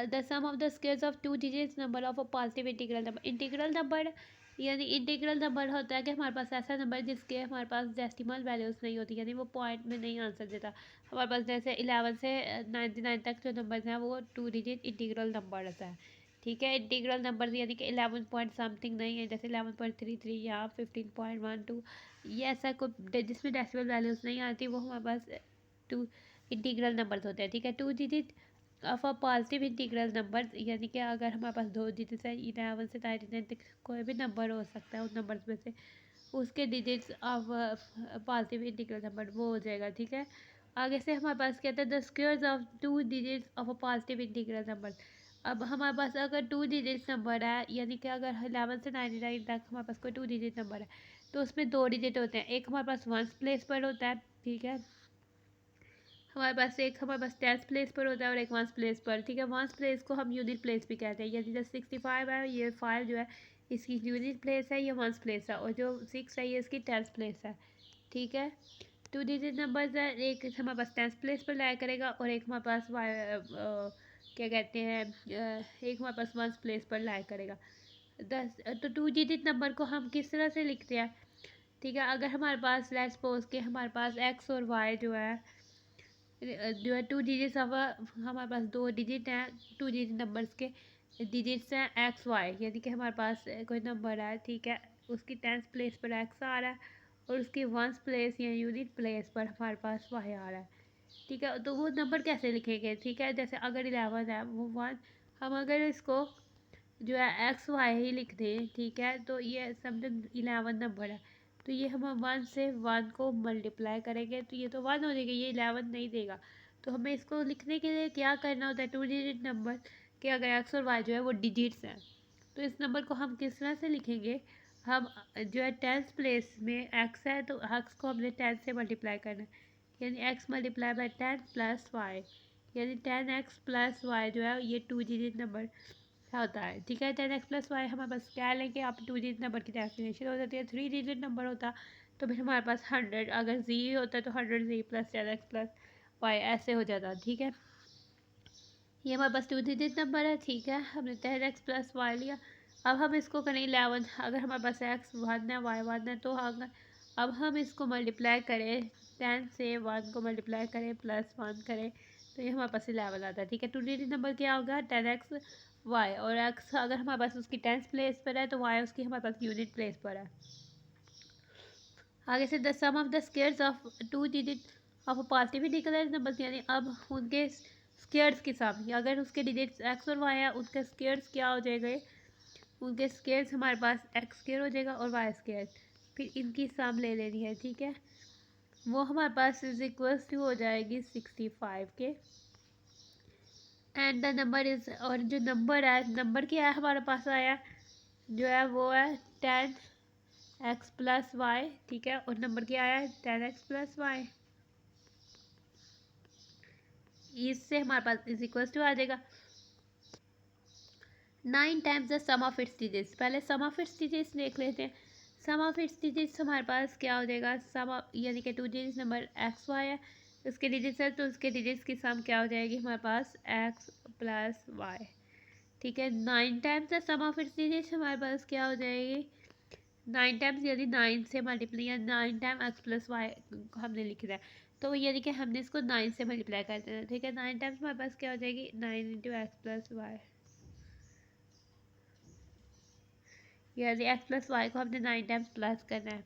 the sum of the squares of 2 digit number of a positive integral number. Integral number यानी इंटीग्रल नंबर होता है कि हमारे पास ऐसा नंबर जिसके हमारे पास डेसिमल वैल्यूज़ नहीं होती, यानी वो पॉइंट में नहीं आंसर देता। हमारे पास जैसे 11 से 99 तक जो नंबर हैं वो 2 डिजिट इंटीग्रल नंबर रहता है। ठीक है, इंटीग्रल नंबर यानी कि 11 पॉइंट समथिंग नहीं है, जैसे 11.33 या 15.12, ये ऐसा कोई जिसमें डेसिमल वैल्यूज़ नहीं आती, वो हमारे पास 2 इंटीग्रल नंबर्स होते हैं। ठीक है, 2 digit of a positive integral number, यानी कि अगर हमारे पास 2 डिजिट्स है 11 से 99 तक कोई भी नंबर हो सकता है उन नंबर्स में से, उसके digits of positive integral number वो हो जाएगा। ठीक है, आगे से हमारे पास क्या था? The squares of 2 digits of a positive integral number. अब हमारे पास अगर 2 डिजिट्स नंबर है, यानी कि अगर 11 से 99 तक हमारे पास कोई 2 डिजिट नंबर है, तो उसमें 2 डिजिट होते हैं। एक हमारे पास वंस प्लेस पर होता है, ठीक है, हमारे पास टेंथ प्लेस पर होता है, और एक वंस प्लेस पर। ठीक है, वंस प्लेस को हम यूनिट प्लेस भी कहते हैं, यानी जैसे 65 है, ये 5 जो है इसकी यूनिट प्लेस है, ये वंस प्लेस है, और जो 6 है ये इसकी टेंथ प्लेस है। ठीक है, 2 डिजिट नंबर्स है, एक हमारे पास टेंथ प्लेस पर लाया करेगा, और एक हमारे पास क्या कहते हैं एक हमारे पास वंस प्लेस पर लाया करेगा। 10 तो 2 डिजिट नंबर को हम किस तरह से लिखते हैं? ठीक है, अगर हमारे पास लेट्स सपोज के हमारे पास एक्स और वाई जो है 2 डिजिट्स ऑफ हमारे पास 2 डिजिट हैं, 2 डिजिट नंबर्स के डिजिट्स हैं एक्स वाई, यानी कि हमारे पास कोई नंबर है, ठीक है, उसकी टेंथ प्लेस पर एक्स आ रहा है, और उसकी वंस प्लेस या यूनिट प्लेस पर हमारे पास वाई आ रहा है। ठीक है, तो वो नंबर कैसे लिखेंगे? ठीक है, जैसे अगर 11 है वो 1, हम अगर इसको जो है एक्स वाई ही लिख दें, ठीक है, तो ये समझो 11 नंबर है, तो ये हम 1 से 1 को मल्टीप्लाई करेंगे तो ये तो 1 हो जाएगा, ये 11 नहीं देगा। तो हमें इसको लिखने के लिए क्या करना होता है, 2 डिजिट नंबर के अगर एक्स और वाई जो है वो डिजिट्स हैं, तो इस नंबर को हम किस तरह से लिखेंगे, हम जो है 10th प्लेस में एक्स है तो एक्स को हमने 10 से मल्टीप्लाई करना है, यानी x multiply by 10 plus y, यानी 10x प्लस वाई जो है ये 2 डिजिट नंबर होता है। ठीक है, 10x प्लस वाई हमारे पास क्या लेंगे, आप 2 डिजिट नंबर की डेफिनेशन हो जाती है। 3 डिजिट नंबर होता तो फिर हमारे पास 100, अगर जी होता तो 100 जी प्लस 10x प्लस वाई ऐसे हो जाता। ठीक है, ये हमारे पास 2 डिजिट नंबर है। ठीक है, हमने 10x प्लस वाई लिया। अब हम इसको करें 11, अगर हमारे पास x 1 है y 1 है, तो अगर अब हम इसको मल्टीप्लाई करें 10 से 1 को मल्टीप्लाई करें प्लस 1 करें तो ये हमारे पास 11 आता है। ठीक है, 2 डिजिट नंबर क्या होगा, 10x वाई, और x अगर हमारे पास उसकी 10th प्लेस पर है तो y उसकी हमारे पास यूनिट प्लेस पर है। आगे से the sum of the squares of 2 digit of a positive integer number, यानी अब उनके स्क्वायर्स के साथ, अगर उसके डिजिट्स x और y है उनके स्क्वायर्स क्या हो जाएंगे, उनके स्क्वायर्स हमारे पास x स्क्वायर हो जाएगा और y स्क्वायर, फिर इनकी सम ले लेनी है। ठीक है, वो हमारे पास इज इक्वल्स टू हो जाएगी 65 के, एंड द नंबर इज, और जो नंबर है, नंबर क्या है हमारे पास आया जो है वो है 10x प्लस वाई। ठीक है, और नंबर क्या आया है 10x प्लस वाई, इससे हमारे पास इज इक्वल्स टू आ जाएगा 9 times the sum of its digits. पहले सम ऑफ इट्स डिजिट्स देख लेते हैं। सम ऑफ इट्स डिजिट्स हमारे पास क्या हो जाएगा, सम यानी कि 2 डिजिट नंबर एक्स वाई है, उसके डिजिट्स है तो उसके डिजिट्स की सम क्या हो जाएगी हमारे पास एक्स प्लस वाई। ठीक है, 9 times the sum of its digits हमारे पास क्या हो जाएगी 9 टाइम्स, यानी 9 से मल्टीप्लाई, या 9 टाइम एक्स प्लस वाई हमने लिख दिया तो यानी कि हमने इसको 9 से मल्टीप्लाई कर देना। ठीक है, 9 टाइम्स हमारे पास क्या हो जाएगी 9 इंटू एक्स प्लस वाई, यानी एक्स प्लस वाई को हमने 9 टाइम्स प्लस करना है।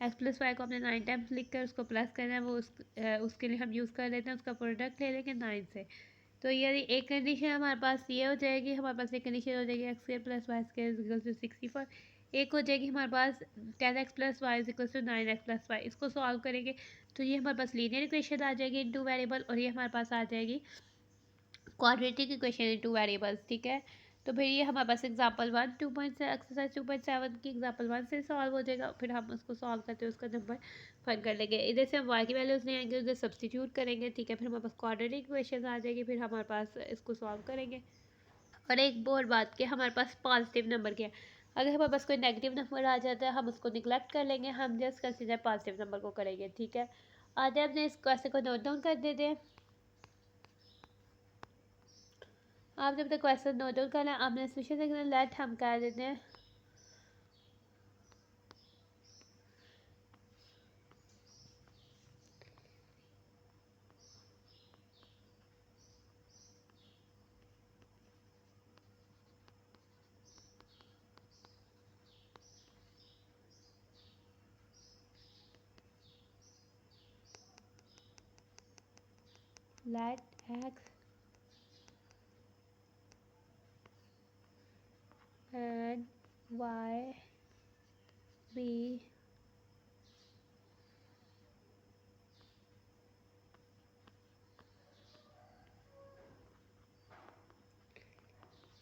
एक्स प्लस वाई को हमने 9 टाइम्स लिख कर उसको प्लस करना है, वो उसके लिए हम यूज़ कर लेते हैं, उसका प्रोडक्ट ले लेंगे 9 से। तो यानी एक कंडीशन हमारे पास ये हो जाएगी, हमारे पास एक कंडीशन हो जाएगी x square plus y square equal to 64, एक हो जाएगी हमारे पास 10x plus y equal to 9x plus y. इसको सॉल्व करेंगे तो ये हमारे पास लीनियर इक्वेशन आ जाएगी इन 2 वेरिएबल, और ये हमारे पास आ जाएगी क्वाड्रेटिक इक्वेशन इन 2 वेरिएबल्स। ठीक है, तो फिर ये हमारे पास एग्जाम्पल 1 एक्सरसाइज 2.7 की एग्जाम्पल 1 से सॉल्व हो जाएगा, फिर हम उसको सॉल्व करते हैं उसका नंबर फाइंड कर लेंगे। इधर से हम वाई की वैल्यूज नहीं आएंगे, उधर सब्सटीट्यूट करेंगे। ठीक है, फिर हमारे पास क्वाड्रेटिक इक्वेशन आ जाएगी, फिर हमारे पास इसको सॉल्व करेंगे। और एक और बात कि हमारे पास पॉजिटिव नंबर क्या है, अगर हमारे पास कोई नेगेटिव नंबर आ जाता है हम उसको निगलेक्ट कर लेंगे, हम जस्ट कंसीडर पॉजिटिव नंबर को करेंगे। ठीक है, आगे हमने इस क्वेश्चन को नोट डाउन कर देते हैं। आप जब तक क्वेश्चन नोट डाउन करना है आपने स्पेशल सेक्शन लेट हम कर देते हैं। Let x and y be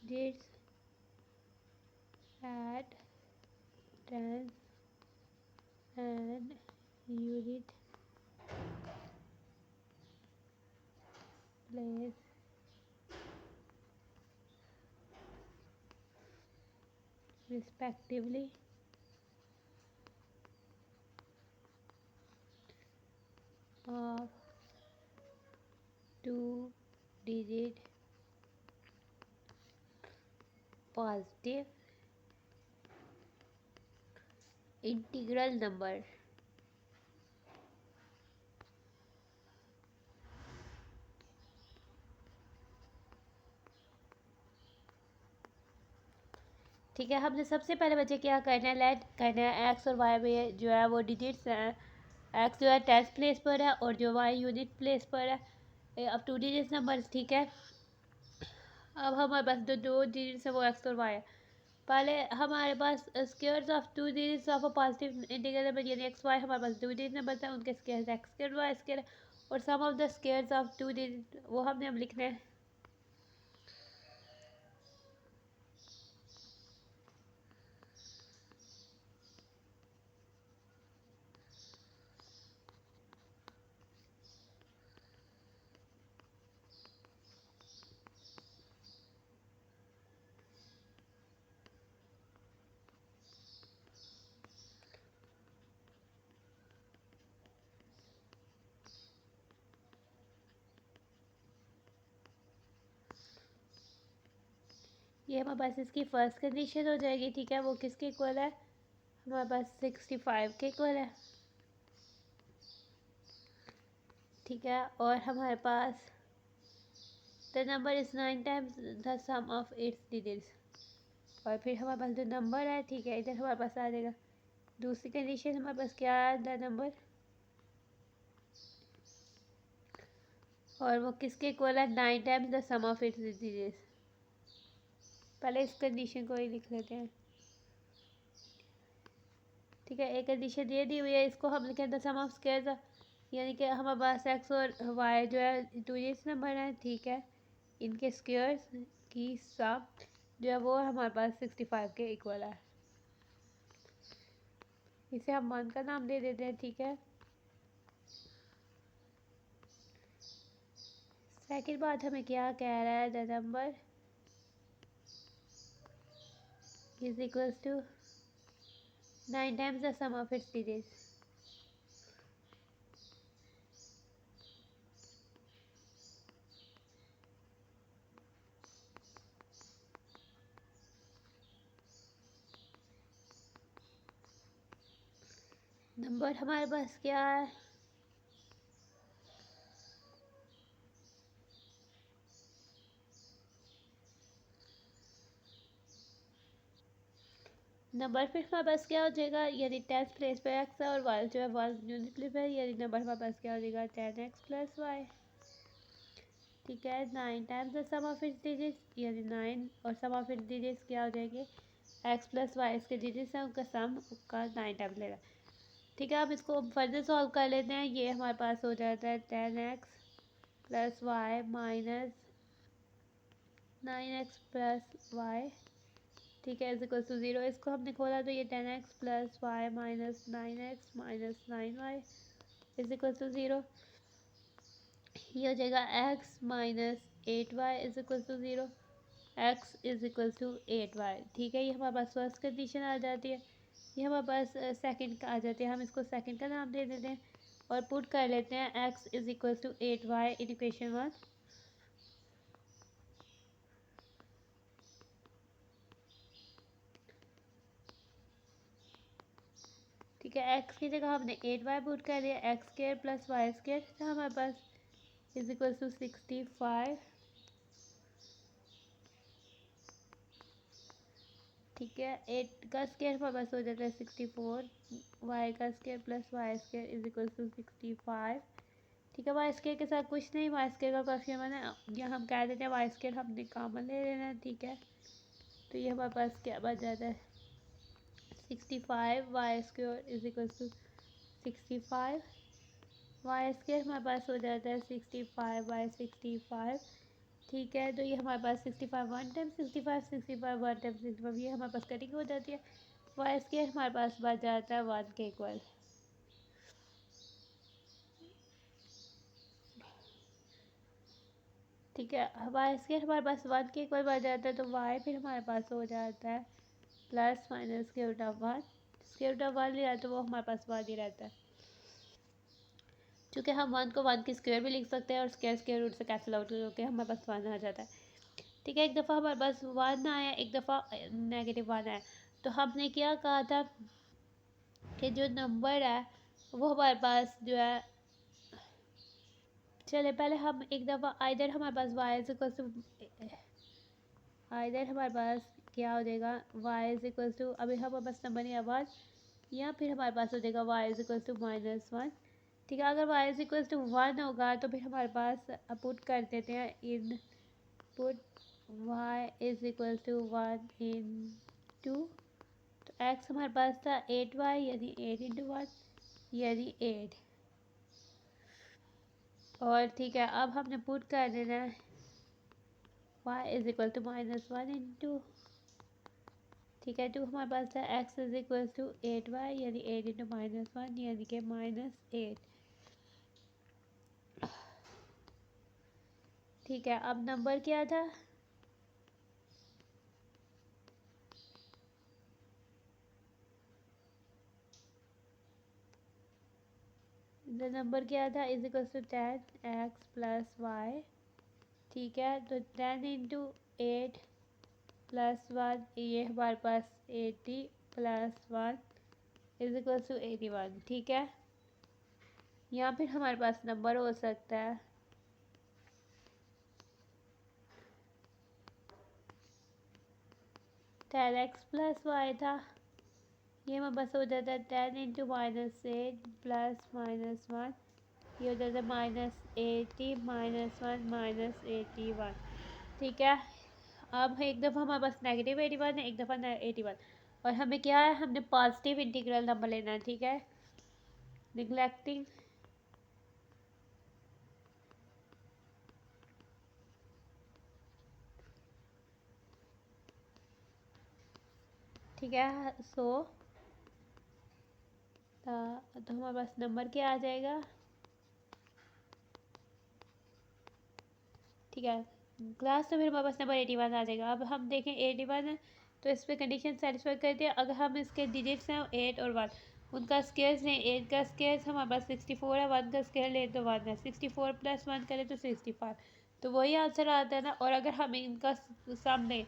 digits at 10 and unit place respectively of 2 digit positive integral number। ठीक है, हमने सबसे पहले बच्चे क्या करना है, लेट करना है एक्स और वाई में जो है वो डिजिट्स हैं एक्स जो है 10th प्लेस पर है और जो वाई यूनिट प्लेस पर है। अब 2 डिजिट नंबर, ठीक है। अब हमारे पास जो 2 डिजिट्स है वो एक्स और वाई है। पहले हमारे पास squares of 2 digits of a positive integer number यानी एक्स वाई, हमारे पास 2 डिजिट नंबर था, उनके squares x square y square और sum of the squares of 2 digit वो हमने अब लिखना है। ये हमारे पास इसकी फर्स्ट कंडीशन हो जाएगी, ठीक है। वो किसके इक्वल है, हमारे पास 65 के इक्वल है, ठीक है। और हमारे पास the number is 9 times the sum of its digits. और फिर हमारे पास जो नंबर है, ठीक है, इधर हमारे पास आ जाएगा। दूसरी कंडीशन हमारे पास क्या है, द नंबर, और वो किसके इक्वल है, 9 times the sum of its digits. पहले इस कंडीशन को ही लिख लेते हैं, ठीक है। एक कंडीशन ये दी हुई है, इसको हम लिखें द सम ऑफ स्क्वायर्स, यानी कि हमारे पास एक्स और वाई जो है 2 डिजिट नंबर है, ठीक है। इनके स्क्वायर्स की सम जो है वो हमारे पास 65 के इक्वल है। इसे हम वन का नाम दे देते हैं, ठीक है। सेकंड बात हमें क्या कह रहा है, the number is equals to 9 times the sum of its digits. Number हमारे पास क्या है, नंबर फिर हमारे पास क्या हो जाएगा, यानी 10th प्लेस पे एक्स है और वाई जो है वन यूनिट प्लेस पे है, यानी नंबर हमारे पास क्या हो जाएगा 10x प्लस वाई, ठीक है। 9 times the sum of its digits, यानी 9 और सम ऑफ इट्स डिजिट्स क्या हो जाएंगे, एक्स प्लस वाई, इसके डिजिट्स हैं उनका सम उसका 9 टाइम्स लेगा, ठीक है। अब इसको फर्दर सॉल्व कर लेते हैं। ये हमारे पास हो जाता है 10x plus y minus 9x plus y, ठीक है, इज इक्वल टू 0। इसको हमने खोला तो ये 10x plus y minus 9x minus 9y is equal to 0। ये हो जाएगा x minus 8y is equal to 0, x is equal to 8y, ठीक है। ये हमारे पास फर्स्ट कंडीशन आ जाती है। ये हमारे पास सेकंड का आ जाती है, हम इसको सेकंड का नाम दे देते हैं और पुट कर लेते हैं x is equal to 8y in equation 1, ठीक है। x की जगह हमने 8y पुट कर दिया, x square plus y square था हमारे पास इज इक्वल टू 65, ठीक है। 8 का स्क्वायर हमारे पास हो जाता है 64, वाई का square plus y square is equal to 65, ठीक है। वाई स्क्वायर के साथ कुछ नहीं, वाई स्क्वायर का काफी मैंने यहाँ हम कह देते हैं वाई स्क्वायर हमने कॉमन ले लेना है, ठीक है। तो ये हमारे पास क्या बच जाता है 65 y square is equal to 65, y square हमारे पास हो जाता है 65 बाई 65, ठीक है। तो ये हमारे पास 65 वन टाइम 65 65 वन टाइम 65 ये हमारे पास कटिंग हो जाती है। वाई स्क्वायर हमारे पास बच जाता है 1 के इक्वल, ठीक है। वाई स्क्वायर हमारे पास 1 के इक्वल बच जाता है, तो वाई फिर हमारे पास हो जाता है plus minus square root of 1, square root of 1 लिया तो वो हमारे पास 1 ही रहता है, चूँकि हम 1 को 1 की स्क्वायर भी लिख सकते हैं और स्क्वायर स्क्वायर रूट से कैंसिल आउट करके हमारे पास 1 आ जाता है, ठीक है। एक दफ़ा हमारे पास 1 आया, एक दफ़ा -1 आया, तो हमने क्या कहा था कि जो नंबर है वो हमारे पास जो है, चले पहले हम एक दफ़ा आइदर हमारे पास y is equal to, either हमारे पास क्या हो जाएगा y इज इक्वल टू, अभी हमारे पास नंबर नहीं है 1, या फिर हमारे पास हो जाएगा y इज इक्वल टू -1, ठीक है, अगर y इज इक्वल टू 1 होगा तो फिर हमारे पास पुट कर देते हैं in put y is equal to 1 in 2, तो x हमारे पास था 8y यानी 8 इंटू 1 यानी 8। और ठीक है, अब हमने पुट कर देना है y is equal to -1 into, ठीक है, 2 हमारे पास था x is equal to 8y यानी 8 इंटू -1 यानी कि -8। ठीक है, अब नंबर क्या था? नंबर क्या था? Is equal to 10x plus y. ठीक है, तो 10 इंटू 8 प्लस 1, ये हमारे पास 80 प्लस 1 इज इक्वल टू 81। ठीक है, यहाँ फिर हमारे पास नंबर हो सकता है 10x प्लस वाई था, ये हमारे पास हो जाता है 10 इंटू -8 प्लस -1, ये हो जाता है -80 -1 -81। ठीक है, अब एक दफ़ा हमारे पास नेगेटिव 81 है, एक दफ़ा 81, और हमें क्या है, हमने पॉजिटिव इंटीग्रल नंबर लेना है। ठीक है, निगलेक्टिंग ठीक है, तो हमारे पास नंबर क्या आ जाएगा? ठीक है, क्लास तो फिर हमारे पास नंबर 81 आ जाएगा। अब हम देखें 81 है तो इस पर कंडीशन सेटिस्फाई करते हैं। अगर हम इसके डिजिट्स हैं 8 और 1, उनका स्केयर्स लें, 8 का स्केयर्स हमारे पास 64 है, 1 का स्केयर लें तो 1 है, 64 प्लस 1 करें तो 65, तो वही आंसर आता है ना। और अगर हम इनका सम लें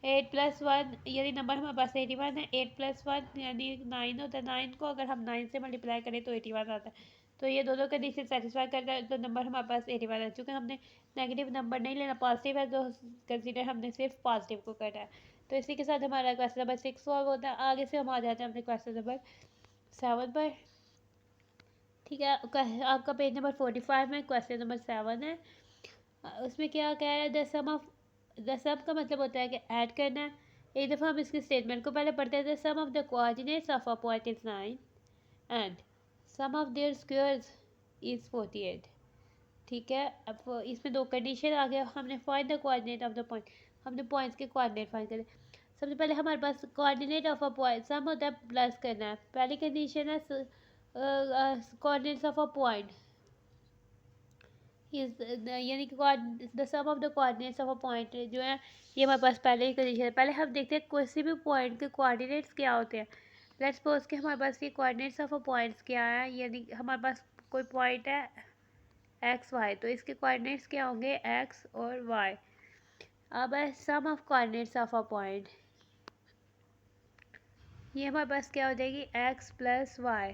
8 प्लस 1 यानी नंबर हमारे पास 81 है, 8 प्लस 1 यानी 9 होता है, 9 को अगर हम 9 से मल्टीप्लाई करें तो 81 आता है। तो ये दोनों कंडीशन सेटिस्फाई करता है, तो नंबर हमारे पास 81 है। चूँकि हमने नेगेटिव नंबर नहीं लेना, पॉजिटिव है, तो कंसीडर हमने सिर्फ पॉजिटिव को करना है। तो इसी के साथ हमारा क्वेश्चन नंबर 6 सॉल्व होता है। आगे से हम आ जाते हैं अपने क्वेश्चन नंबर 7 पर। ठीक है, आपका पेज नंबर 45 में क्वेश्चन नंबर 7 है। उसमें क्या कह रहा है, द सम का मतलब होता है कि ऐड करना है। एक दफ़ा हम इसके स्टेटमेंट को पहले पढ़ते थे। Sum of the coordinates of a point is 9 and sum of their squares is 48। ठीक है, अब इसमें दो कंडीशन आ गया। हमने find the coordinate of the point, हमने पॉइंट्स के कोऑर्डिनेट फाइंड करे। सबसे पहले हमारे पास coordinate of a point sum होता है प्लस करना है। पहली कंडीशन है coordinates of a point is यानी कि the sum of the coordinates of a point जो है, ये हमारे पास पहले ही कंडीशन है। पहले हम देखते हैं किसी भी पॉइंट के कोऑर्डिनेट्स क्या होते हैं। लेट्स सपोज कि हमारे पास ये कोऑर्डिनेट्स ऑफ अ पॉइंट्स क्या है, यानी हमारे पास कोई पॉइंट है एक्स वाई, तो इसके कोऑर्डिनेट्स क्या होंगे, एक्स और वाई। अब है sum of coordinates of a point, ये हमारे पास क्या हो जाएगी, एक्स प्लस वाई,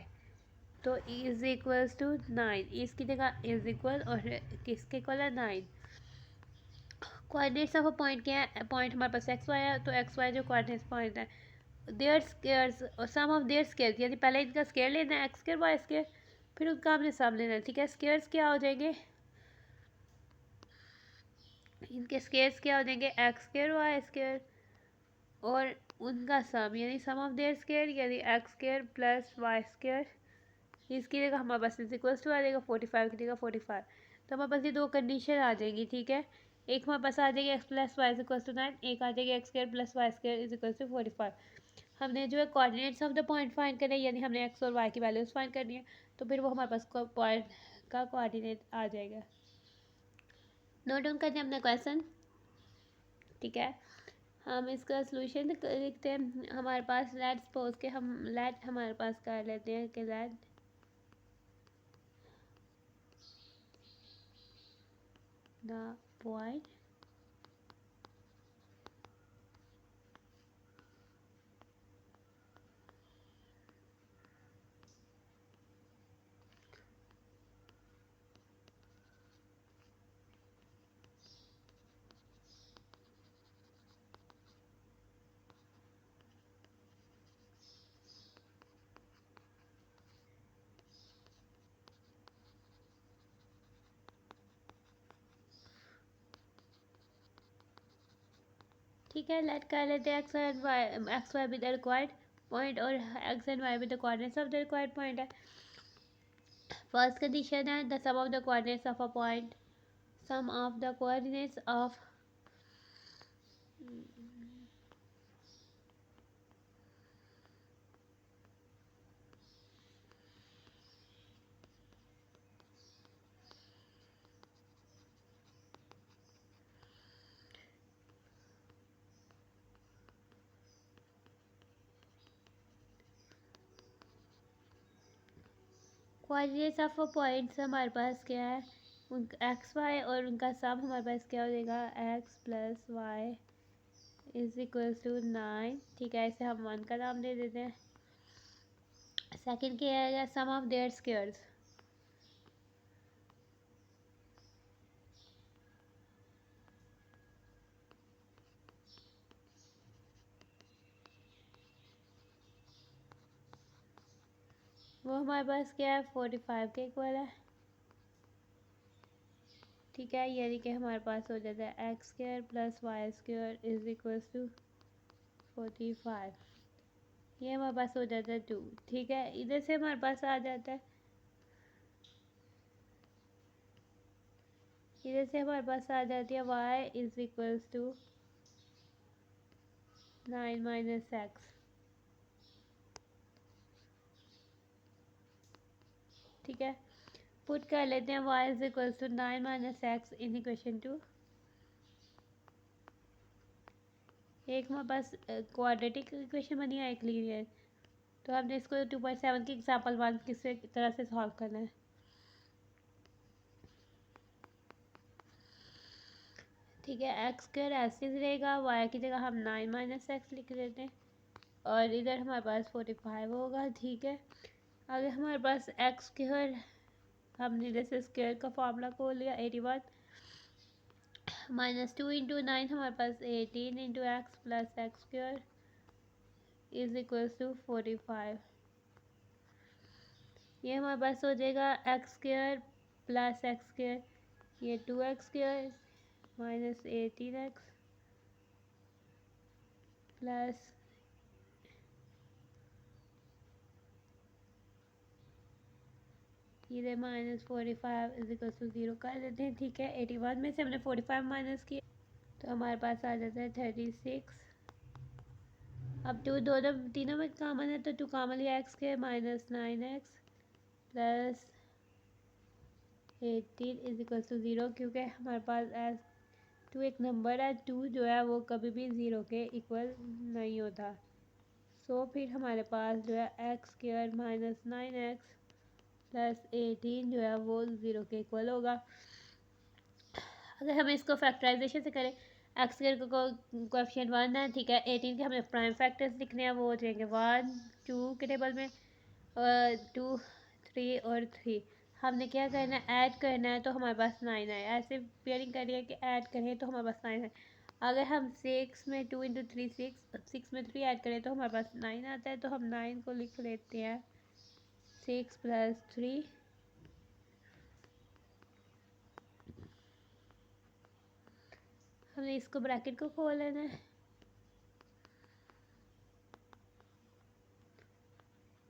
तो इज इक्वल्स टू 9। इसकी जगह इज इक्वल और किसके इक्वल है, 9। कोऑर्डिनेट्स ऑफ अ पॉइंट क्या है, पॉइंट हमारे पास एक्स वाई है, तो एक्स वाई जो कोऑर्डिनेट्स पॉइंट है, देयर स्क्वायर्स और सम ऑफ देयर स्क्वायर्स, यानी पहले इनका स्क्वायर लेना है, एक्स स्क्वायर वाई स्क्वायर, फिर उनका हमने सम लेना है। ठीक है, स्क्वायर्स क्या हो जाएंगे, इनके स्क्वायर्स क्या हो जाएंगे, एक्स स्क्वायर वाई स्क्वायर और उनका सम यानी सम ऑफ देयर स्क्वायर यानी x square plus y square. इसकी जगह हमारे पास इज इक्वल्स टू आ जाएगा 45 की जगह 45। तो हमारे पास ये दो कंडीशन आ जाएंगी। ठीक है, एक हमारे पास आ जाएगी x plus y is equals to 9, एक आ जाएगी x square plus y square is equals to 45। हमने जो है coordinates of the point find करना है, यानी हमने एक्स और वाई की वैल्यूज फाइंड करनी है, तो फिर वो हमारे पास पॉइंट का कोऑर्डिनेट आ जाएगा। नोट डाउन करते हैं अपना क्वेश्चन। ठीक है, हम इसका सलूशन लिखते हैं। हमारे पास लेट सपोज के लेट हमारे पास कर लेते हैं कि लेट द पॉइंट ठीक है, लेट कर लेते हैं x and y, x y with the required point और x and y with the coordinates of the required point है। फर्स्ट कंडीशन है the sum of the coordinates of a point, sum of the coordinates of coordinates of a points हमारे पास क्या है, उनका x Y और उनका सम हमारे पास क्या हो जाएगा, x plus y is equal to 9। ठीक है, इसे हम 1 का नाम दे देते हैं। सेकंड क्या आएगा, सम ऑफ देयर स्क्वायर्स, वो हमारे पास क्या है 45 के इक्वल है। ठीक है, यानी कि हमारे पास हो जाता है x square plus y square is equal to 45। ये हमारे पास हो जाता है 2। ठीक है, इधर से हमारे पास आ जाता है, इधर से हमारे पास आ जाती है y is equal to 9 minus x. ठीक है, पुट कर लेते हैं y is equal to 9 minus x in equation 2। एक हमारे पास क्वाड्रेटिक इक्वेशन बनी है, एक लीनियर। तो हमने इसको 2.7 की एग्जाम्पल 1 किस तरह से सॉल्व करना है। ठीक है, एक्स स्क्वायर ऐसे ही रहेगा, वाई की जगह हम 9 माइनस एक्स लिख देते हैं और इधर हमारे पास 45 होगा। ठीक है, अगर हमारे पास एक्स स्क्वायर, हमने जैसे स्क्वायर का फॉर्मूला खोल लिया 81 माइनस 2 इंटू 9, हमारे पास 18 into x plus x square is equal to 45। ये हमारे पास हो जाएगा x square plus x square, ये 2x square minus 18x plus ये माइनस 45 इज इक्वल टू 0 कर देते हैं। ठीक है, 81 में से हमने 45 माइनस किया तो हमारे पास आ जाता है 36। अब टू दोनों तीनों में कॉमन है तो 2 कॉमन लिया, एक्स के minus 9x plus 18 is equal to 0, क्योंकि हमारे पास एस 2 एक नंबर है, 2 जो है वो कभी भी 0 के इक्वल नहीं होता। सो फिर हमारे पास जो है x square minus 9x plus 18 जो है वो 0 के इक्वल होगा। अगर हम इसको फैक्टराइजेशन से करें, एक्स स्क्वायर को कोएफिशिएंट 1 है। ठीक है, 18 के हमें प्राइम फैक्टर्स लिखने हैं, वो हो जाएंगे 1 2 के टेबल में, 2 3 और 3। हमने क्या करना है, ऐड करना है, तो हमारे पास 9 है। ऐसे पेयरिंग करिए कि ऐड करें तो हमारे पास 9 है। अगर हम 6 में 2 इंटू 3 6 में 3 ऐड करें तो हमारे पास 9 आता है। तो हम 9 को लिख लेते हैं 6 प्लस 3। हमने इसको ब्रैकेट को खोल लेना है।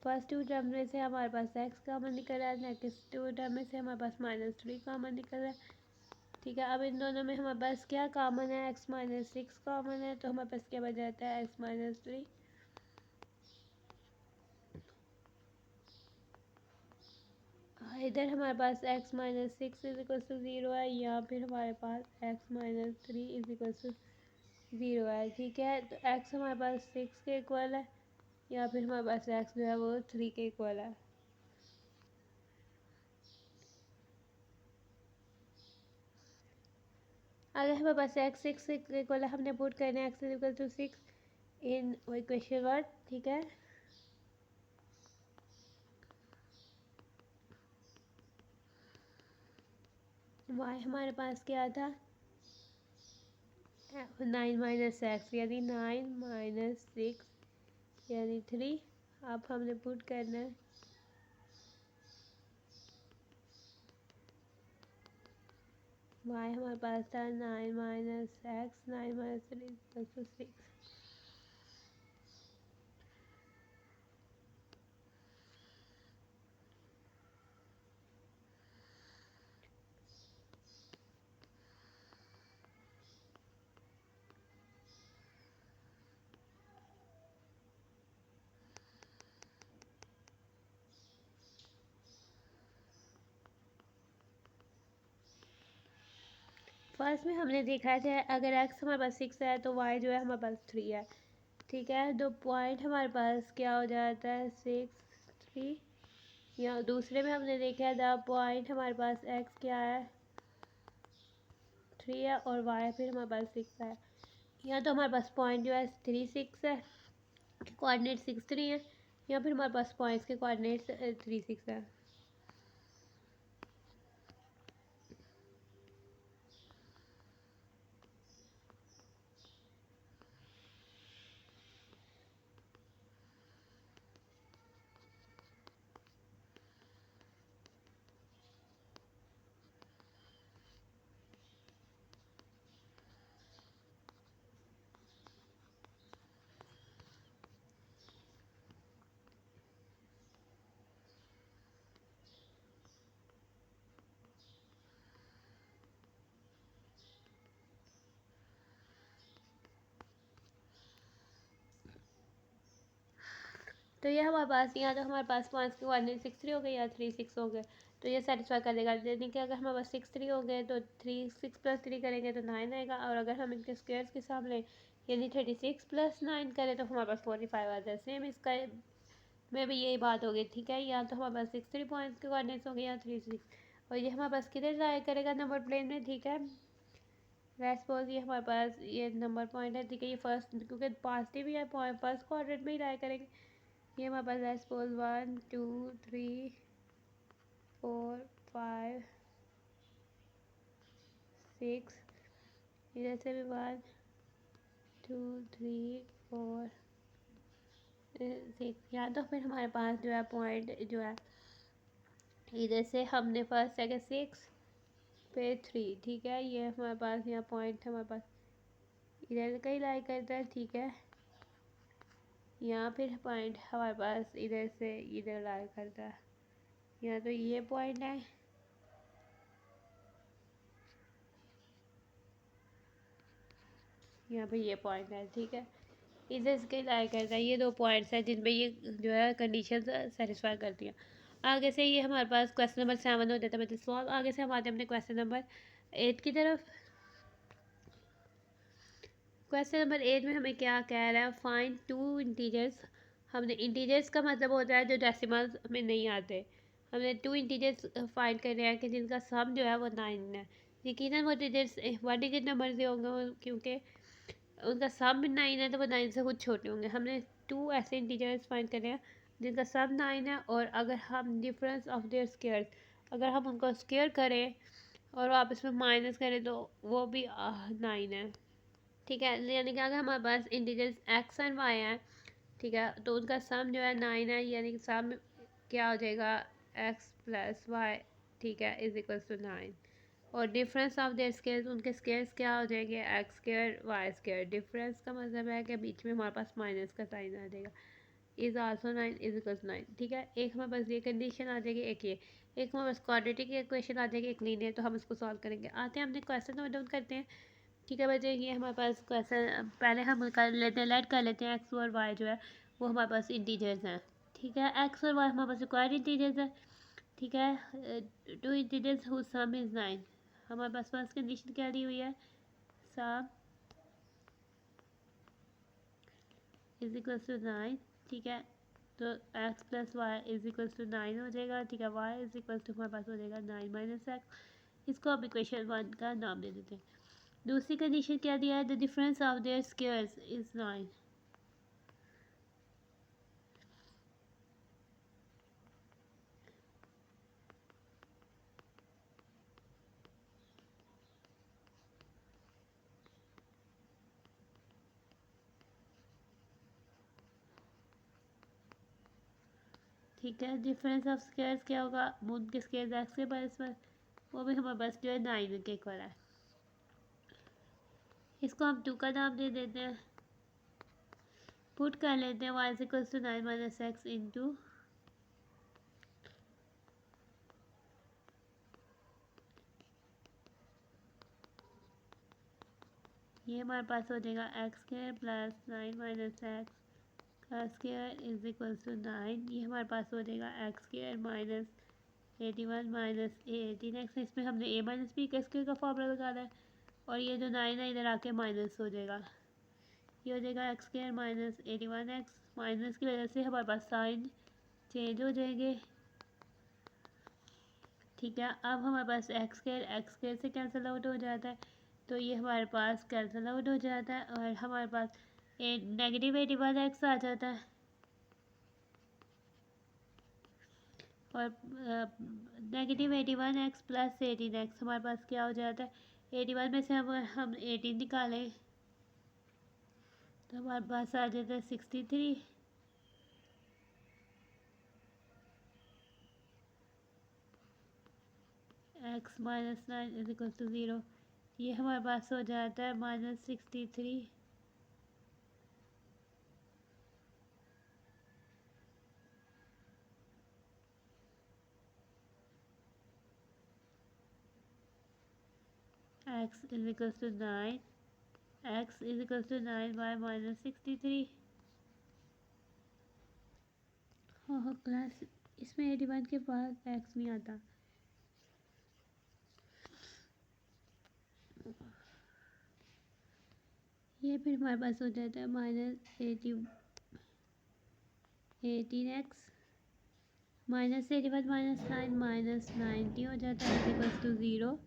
फर्स्ट 2 टर्म में से हमारे पास एक्स कॉमन निकल रहा है, नेक्स्ट 2 टर्म में से हमारे पास -3 कॉमन निकल रहा है। ठीक है, अब इन दोनों में हमारे पास क्या कॉमन है, x माइनस 6 कॉमन है, तो हमारे पास क्या बच जाता है x माइनस 3। इधर हमारे पास x minus 6 is equal to 0 है, या फिर हमारे पास x minus 3 is equal to 0 है। ठीक है, तो x हमारे पास 6 के इक्वल है, या फिर हमारे पास x जो है वो 3 के इक्वल है। अगर हमारे पास x 6 के इक्वल है, हमने पुट करना है x is equal to 6 in equation 1। ठीक है, y हमारे पास क्या था, 9 माइनस एक्स, यानी 9 माइनस 6 यानी 3। अब हमने पुट करना है वाई हमारे पास था 9 minus x, 9 minus 3 plus 6। First में हमने देखा था अगर x हमारे पास 6 है तो y जो है हमारे पास 3 है, ठीक है। तो पॉइंट हमारे पास क्या हो जाता है 6 3। या दूसरे में हमने देखा था पॉइंट हमारे पास x क्या है 3 है और y फिर हमारे पास 6 है। या तो हमारे पास पॉइंट जो है 3 6 है, कोऑर्डिनेट 6 3 है, या फिर हमारे पास पॉइंट्स के कोऑर्डिनेट्स 3 6 है। तो ये हमारे पास यहाँ तो हमारे पास पॉइंट्स के कोऑर्डिनेट 6 3 हो गए या 3 6 हो गए, तो ये सेटिस्फाई कर देगा। यानी कि अगर हमारे पास 6 3 हो गए तो 3 6 प्लस 3 करेंगे तो 9 आएगा, और अगर हम इनके स्क्वायर्स के हिसाब लें यानी 36 प्लस 9 करें तो हमारे पास 45 आ जाए। सेम इसका में भी यही बात होगी, ठीक है। या तो हमारे पास 6 3 पॉइंट्स के कोऑर्डिनेट्स हो गए या 3 6, और ये हमारे पास किधर लाई करेगा नंबर प्लेन में, ठीक है। सपोज ये हमारे पास ये नंबर पॉइंट है, ठीक है। ये फर्स्ट क्योंकि पॉजिटिव ही है पॉइंट फर्स्ट क्वाड्रेंट में ही लाई करेंगे। ये हमारे पास है सपोज 1 2 3 4 5 6, इधर से भी 1 2 3 4 6। या तो फिर हमारे पास जो है पॉइंट जो है इधर से हमने फर्स्ट सेकंड 6 फिर 3, ठीक है। ये हमारे पास यहाँ पॉइंट हमारे पास इधर का ही लाई करता है, ठीक है। यहाँ फिर पॉइंट हमारे पास इधर से इधर लाई करता है, या तो ये पॉइंट है यहाँ पे ये पॉइंट है, ठीक है। इधर से लाई करता है। ये दो पॉइंट्स हैं जिनमें ये जो है कंडीशन सेटिस्फाई करती है। आगे से ये हमारे पास क्वेश्चन नंबर 7 हो जाता है मतलब सॉल्व। आगे से हम आते हैं अपने क्वेश्चन नंबर 8 की तरफ। क्वेश्चन नंबर 8 में हमें क्या कह रहा है, फाइंड टू इंटीजर्स। हमने इंटीजर्स का मतलब होता है जो डेसिमल में नहीं आते। हमने टू इंटीजर्स फाइंड कर रहे हैं कि जिनका सम जो है वो 9 है। यकीनन वो इंटीजर्स 1 डिजिट नंबर से होंगे क्योंकि उनका सम भी 9 है, तो वो 9 से कुछ छोटे होंगे। हमने टू ऐसे इंटीजर्स फाइंड कर रहे हैं जिनका सम 9 है, और अगर हम डिफरेंस ऑफ देयर स्क्वायर्स अगर हम उनको स्क्वायर करें और आपस में माइनस करें तो वो भी 9 है, ठीक है। यानी कि अगर हमारे पास इंटीजर्स एक्स एंड वाई हैं, ठीक है, तो उनका सम जो है 9 है। यानी कि सम क्या हो जाएगा एक्स प्लस वाई, ठीक है, इज इक्वल्स टू 9। और डिफरेंस ऑफ देयर स्क्वायर्स उनके स्क्वायर्स क्या हो जाएंगे x square y square. Difference का मतलब है कि बीच में हमारे पास माइनस का साइन आ जाएगा। इज़ आल्सो 9 इज इक्वल्स 9, ठीक है। एक हमारे पास ये कंडीशन आ जाएगी, एक हमारे पास क्वाड्रेटिक इक्वेशन आ जाएगी, एक लीनियर। तो हम इसको सॉल्व करेंगे। आते हैं अपने क्वेश्चन नोट डाउन करते हैं, ठीक है बच्चे। ये हमारे पास क्वेश्चन पहले हम कर लेते हैं, लेट कर लेते हैं। एक्स और वाई जो है वो हमारे पास इंटीजर्स हैं, ठीक है। एक्स और वाई हमारे पास रिक्वायर्ड इंटीजर्स है, ठीक है। Two integers whose sum is 9। हमारे पास फर्स्ट कंडीशन क्या दी हुई है, सम इज इक्वल्स टू 9, ठीक है। तो x plus y is equals to 9 हो जाएगा, ठीक है। वाई इज इक्वल्स टू हमारे पास हो जाएगा 9 माइनस एक्स। इसको हम इक्वेशन 1 का नाम दे देते हैं। दूसरी कंडीशन क्या दिया है, the difference of their squares is 9। ठीक है, डिफरेंस ऑफ स्क्वायर्स क्या होगा, उनके स्क्वायर्स एक्स के बराबर वो भी हमारे पास जो है 9 के इक्वल है। इसको हम 2 का नाम दे देते हैं, पुट कर लेते हैं y is equal to 9 minus x into ये हमारे पास हो जाएगा x square plus 9 minus x का स्क्वायर इज इक्वल टू 9। ये हमारे पास हो जाएगा x square minus 81 minus 18x। इसमें हमने a माइनस बी का स्क्वायर का फॉर्मूला लगाना है, और ये जो 9 है इधर आके माइनस हो जाएगा, ये हो जाएगा x square minus 81x। Minus की वजह से हमारे पास साइन चेंज हो जाएंगे, ठीक है। अब हमारे पास एक्स स्क्वायर से कैंसिल आउट हो जाता है, तो ये हमारे पास कैंसिल आउट हो जाता है, और हमारे पास नेगेटिव 81x आ जाता है, और नेगेटिव 81x प्लस 18x हमारे पास क्या हो जाता है, 81 में से हम 18 निकालें तो हमारे पास आ जाता है 63। X minus 9 is equal to 0, ये हमारे पास हो जाता है -63। X is equal to 9, x is equal to 9 by -63। हाँ क्लास, इसमें 81 के पास एक्स नहीं आता। ये फिर हमारे पास हो जाता है -18x माइनस 81 माइनस 9 माइनस 90 हो जाता है इक्वल्स टू 0।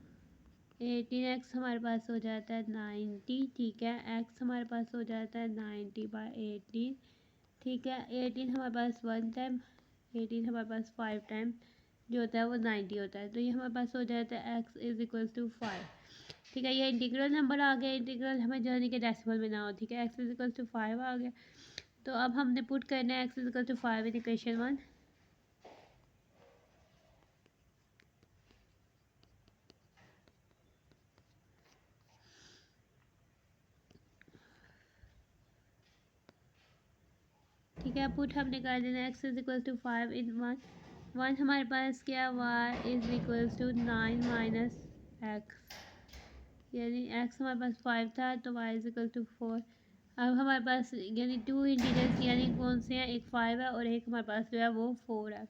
18x हमारे पास हो जाता है 90, ठीक है। x हमारे पास हो जाता है 90 बाय 18, ठीक है। 18 हमारे पास 1 टाइम, 18 हमारे पास 5 टाइम जो होता है वो 90 होता है, तो ये हमारे पास हो जाता है x इज इक्वल्स टू 5, ठीक है। ये इंटीग्रल नंबर आ गया, इंटीग्रल हमें जाने के डेसिमल में ना हो, ठीक है। x इज इक्वल्स टू 5 आ गया, तो अब हमने पुट करना है x is equal to 5 in equation 1। ठीक है, पुट हमने कर देना x is equal to 5 in 1 हमारे पास क्या, y is equal to 9 minus x, यानी x हमारे पास 5 था तो y इज इक्वल टू 4। अब हमारे पास यानी 2 इंटीजर्स यानी कौन से हैं, एक 5 है और एक हमारे पास जो है वो 4 है।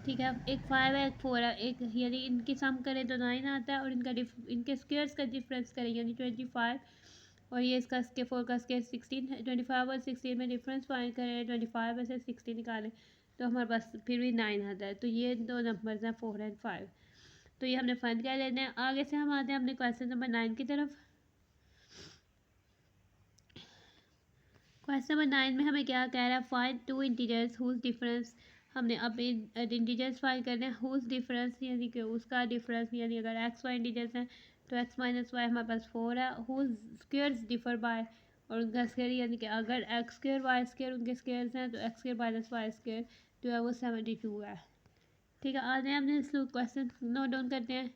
ठीक है, एक 5 है एक 4 है, एक यानी इनकी सम करें तो 9 आता है, और इनके स्क्वायर्स का डिफरेंस करें यानी 25, और ये इसका स्के 4 का स्केयर 16 है। 25 और 16 में डिफरेंस फाइंड करें, 25 में से 16 निकालें तो हमारे पास फिर भी 9 आता है, तो ये दो नंबर्स हैं 4 एंड 5, तो ये हमने फाइंड कर लेते हैं। आगे से हम आते हैं अपने क्वेश्चन नंबर 9 की तरफ। क्वेश्चन नंबर 9 में हमें क्या कह रहा है, find two integers whose difference. हमने अब इंटीजर्स फाइंड करने हैं, हुज डिफरेंस यानी कि उसका डिफरेंस, यानी अगर एक्स वाई इंटीजर्स हैं तो एक्स माइनस वाई हमारे पास 4 है, हुज स्क्वेयर्स डिफर बाय, और उनका स्क्वेयर यानी कि अगर एक्स स्क्वेयर वाई स्क्वेयर उनके स्क्वेयर्स हैं तो x square minus y square जो है वो 72 है, ठीक है। आते हैं अपने क्वेश्चन नोट डाउन करते हैं।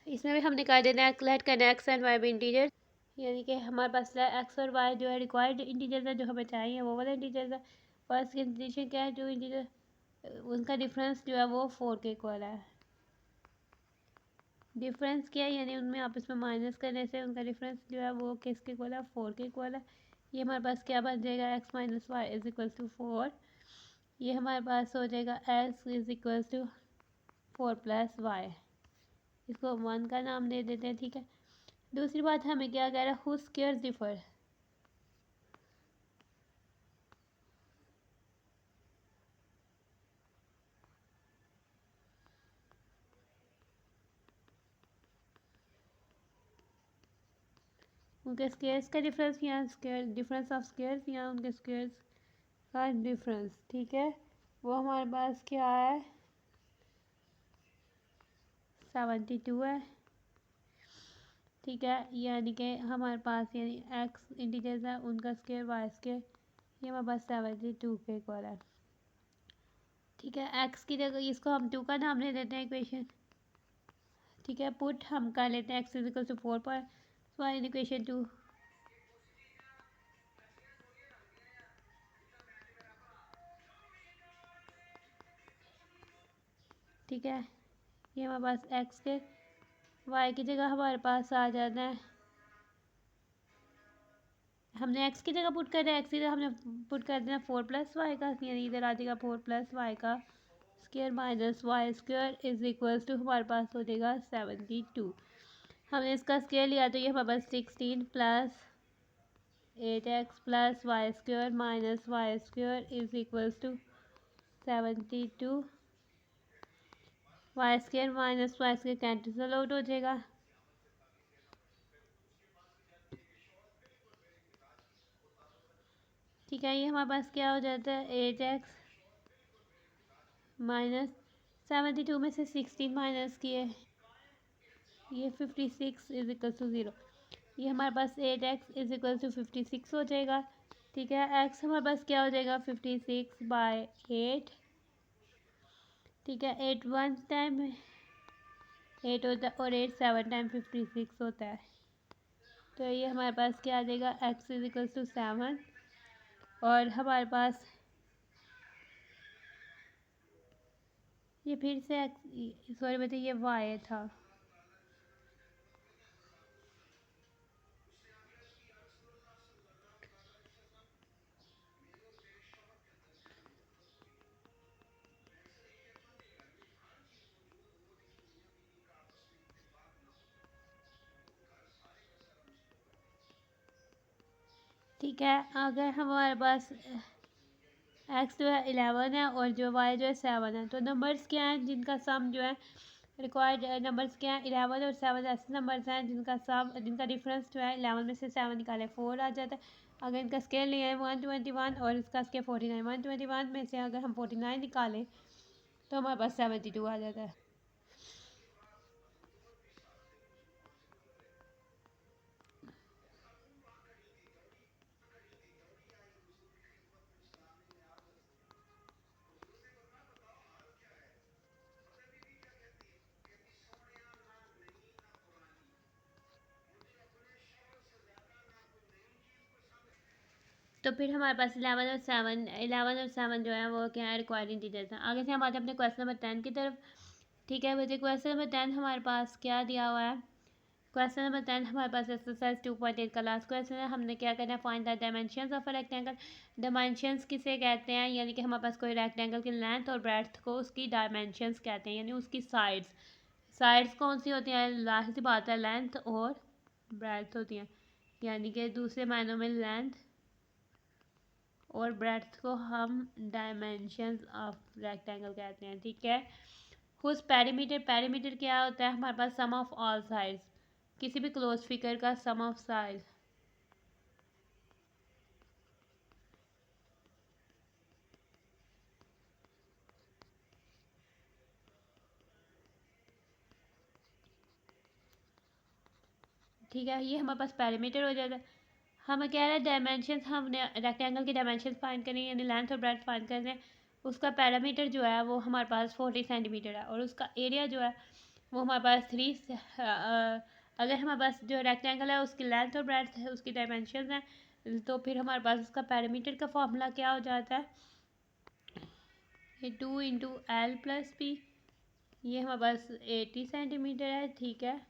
इसमें भी हमने कर देना है, लेट करना है एक्स एंड वाई भी इंटीजर, यानी कि हमारे पास एक्स और वाई जो है रिक्वायर्ड इंटीजर्स है, जो हमें चाहिए वो वाला इंटीजर्स है। फर्स्ट कंडीशन क्या है, जो इंटीजर उनका डिफरेंस जो है वो 4 के इक्वल है। डिफरेंस क्या है, यानी उनमें आपस में माइनस करने से उनका डिफरेंस जो है वो किसके इक्वल है, 4 के इक्वल है। ये हमारे पास क्या बन जाएगा, x minus y is equal to 4। ये हमारे पास हो जाएगा x is equal to 4 plus y, इसको 1 का नाम दे देते हैं, ठीक है। दूसरी बात हमें क्या कह रहा है, हु स्क्वायर्स डिफर, उनके स्क्वेयर्स का डिफरेंस या स्क्वेयर डिफरेंस ऑफ स्क्वेयर्स या उनके स्क्वेयर्स का डिफरेंस, ठीक है। वो हमारे पास क्या है 72 है। ठीक है, यानी कि हमारे पास यानी एक्स इंटीजर्स है उनका स्क्वायर वाई स्क्वायर ये हमारे पास 72 के इक्वल है। ठीक है, एक्स की जगह इसको हम 2 का नाम दे देते हैं इक्वेशन। ठीक है, पुट हम कर लेते हैं एक्स इज इक्वल टू 4 पर वाई इन इक्वेशन 2। ठीक है, ये हमारे पास एक्स के वाई की जगह हमारे पास आ जाता है, हमने एक्स की जगह पुट कर दिया, एक्स की जगह हमने पुट कर दिया 4 प्लस वाई का, यानी इधर आ जाएगा 4 प्लस वाई का square minus y square is equal to हमारे पास हो जाएगा 72। हमने इसका स्क्वायर लिया तो ये हमारे पास 16 plus 8x plus y square minus y square is equal to 72। Y square minus y square cancel out हो जाएगा। ठीक है, ये हमारे पास क्या हो जाता है 8x माइनस 72 में से 16 माइनस किए ये 56 इज इक्वल टू 0। ये हमारे पास 8x इज इक्वल टू 56 हो जाएगा। ठीक है, x हमारे पास क्या हो जाएगा 56/8। ठीक है, 8 वन टाइम 8 होता है और 8 7 टाइम 56 होता है, तो ये हमारे पास क्या आ जाएगा x इज इक्वल टू 7। और हमारे पास ये फिर से x सॉरी बताइए ये y था। ठीक है, अगर हमारे पास एक्स जो है 11 है और जो वाई जो है 7 है, तो नंबर्स क्या हैं जिनका सम जो है रिक्वायर्ड नंबर्स क्या हैं 11 और 7 ऐसे नंबर्स हैं जिनका सम जिनका डिफरेंस जो है 11 में से 7 निकाले 4 आ जाता है। अगर इनका स्केल लिया है 121 और इसका स्केल 49, 121 में से अगर हम 49 निकालें तो हमारे पास 72 आ जाता है। तो फिर हमारे पास 11 और 7 जो है वो क्या है रिक्वायर्ड इंटीजर्स हैं। आगे से हम आते हैं अपने क्वेश्चन नंबर 10 की तरफ। ठीक है बच्चे, क्वेश्चन नंबर 10 हमारे पास क्या दिया हुआ है। क्वेश्चन नंबर 10 हमारे पास एक्सरसाइज 2.8 का लास्ट क्वेश्चन है। हमने क्या करना है find the dimensions of a rectangle. Dimensions किसे कहते हैं, यानी कि हमारे पास कोई रेक्टेंगल की लेंथ और ब्रेड्थ को उसकी डायमेंशंस कहते हैं, यानी उसकी साइड्स। साइड्स कौन सी होती हैं, लास्ट सी बात है लेंथ और ब्रेड्थ होती हैं, यानी कि दूसरे मायनों में लेंथ और ब्रेड्थ को हम डायमेंशंस ऑफ रेक्टेंगल कहते हैं। ठीक है, हुज पेरीमीटर, पेरीमीटर क्या होता है हमारे पास सम ऑफ ऑल साइड्स, किसी भी क्लोज फिगर का सम ऑफ साइड। ठीक है, ये हमारे पास पेरीमीटर हो जाएगा। हमें कह रहा है डायमेंशन, हमने रेक्टेंगल की डायमेंशन फाइंड करनी है, यानी लेंथ और ब्रेड्थ फाइंड करना है। उसका पैरामीटर जो है वो हमारे पास 40 सेंटीमीटर है और उसका एरिया जो है वो हमारे पास 3 अगर हमारे पास जो रेक्टेंगल है उसकी लेंथ और ब्रेड्थ है उसकी डायमेंशन है, तो फिर हमारे पास उसका पैरामीटर का फॉर्मूला क्या हो जाता है, ये 2 × L + P। ये हमारे पास 80 सेंटीमीटर है। ठीक है,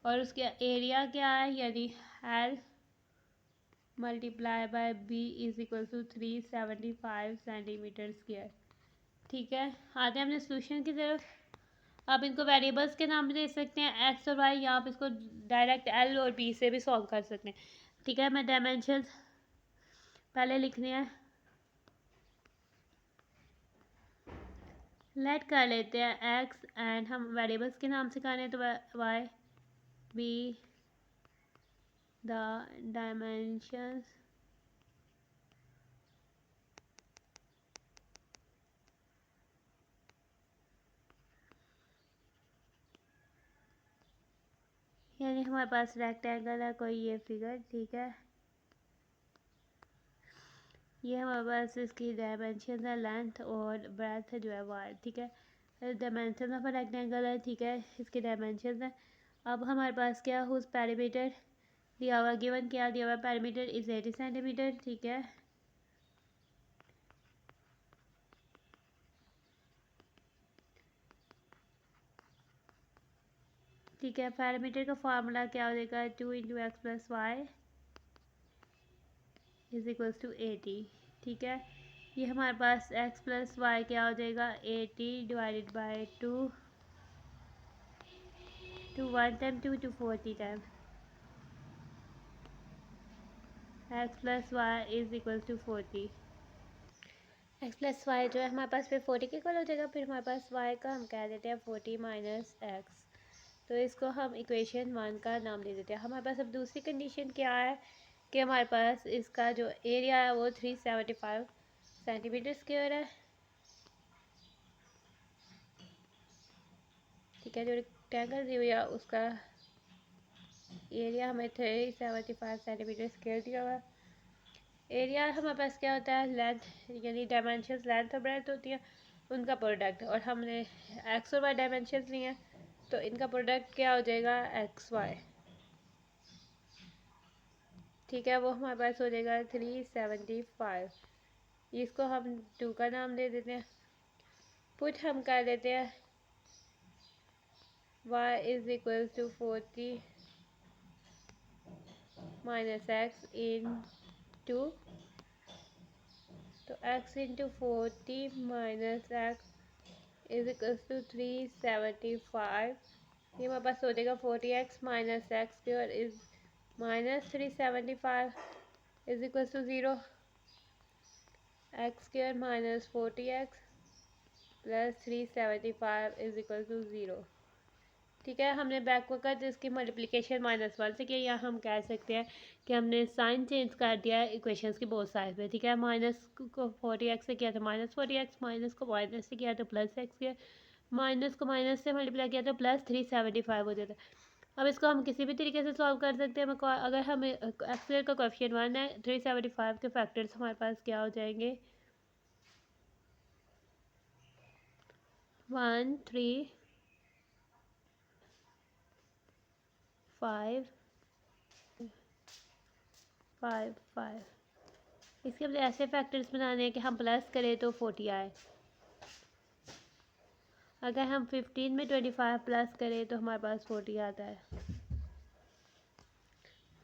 और उसका एरिया क्या है, यानी L × B is equal to 375 centimetre square. ठीक है, आते हैं अपने सोल्यूशन की तरफ। आप इनको वेरिएबल्स के नाम भी दे सकते हैं एक्स और वाई, या आप इसको डायरेक्ट एल और बी से भी सॉल्व कर सकते हैं। ठीक है, मैं डायमेंशंस पहले लिखने हैं, लेट कर लेते हैं एक्स एंड हम वेरिएबल्स के नाम से कर रहे हैं तो वाई बी द डायमेंशंस यानी हमारे पास रेक्टेंगल है कोई ये फिगर, ठीक है। ये हमारे पास इसकी डायमेंशन है लेंथ और ब्रेथ जो है वाइड, ठीक है। डायमेंशन ऑफ रेक्टेंगल है, ठीक है, इसके डायमेंशन है। अब हमारे पास क्या हुज पैरामीटर दिया हुआ, गिवन क्या दिया हुआ, पैरामीटर इज 80 सेंटीमीटर, ठीक है। ठीक है, पैरामीटर का फार्मूला क्या हो जाएगा, 2 into x plus y is equals to 80, ठीक है। ये हमारे पास x प्लस वाई क्या हो जाएगा, 80 divided by 2 to 1 time 2 to 40 time x plus y is equal to 40। x plus y जो है हमारे पास फिर 40 के इक्वल हो जाएगा। फिर हमारे पास y का हम कह देते हैं 40 माइनस एक्स, तो इसको हम इक्वेशन 1 का नाम दे देते हैं। हमारे पास अब दूसरी कंडीशन क्या है कि हमारे पास इसका जो एरिया है वो 375 सेंटीमीटर स्क्वायर है, ठीक है। जो रेक्टेंगल दी हुई है उसका एरिया हमें 375 सेंटीमीटर स्क्वायर दिया हुआ है। एरिया हमारे पास क्या होता है, लेंथ यानी डायमेंशंस लेंथ और ब्रेड्थ होती है उनका प्रोडक्ट, और हमने एक्स और वाई डायमेंशंस लिए हैं तो इनका प्रोडक्ट क्या हो जाएगा, एक्स वाई, ठीक है। वो हमारे पास हो जाएगा 375। इसको हम 2 का नाम दे देते हैं। पुट हम कर देते हैं y is equal to 40 minus x इन 2, तो x into 40 minus x is equal to 375। ये हमारे पास हो जाएगा 40x minus x square is minus 375 is equal to 0, x square minus 40x plus 375 is equal to 0, ठीक है। हमने बैकवर्ड इसकी मल्टीप्लिकेशन -1 से किया, या हम कह सकते हैं कि हमने साइन चेंज कर दिया है इक्वेशंस की बोथ साइड में, ठीक है। माइनस को 40x से किया था माइनस 40x, माइनस को माइनस से किया तो प्लस एक्स किया, माइनस को माइनस से मल्टीप्लाई किया तो प्लस 375 हो जाता है। अब इसको हम किसी भी तरीके से सॉल्व कर सकते हैं। अगर हमें एक्स का कोएफिशिएंट 1 है, 375 के फैक्टर्स हमारे पास क्या हो जाएंगे, 1 3 5 5 5। इसके अपने ऐसे फैक्टर्स बनाने हैं कि हम प्लस करें तो 40 आए, अगर हम 15 में 25 प्लस करें तो हमारे पास 40 आता है।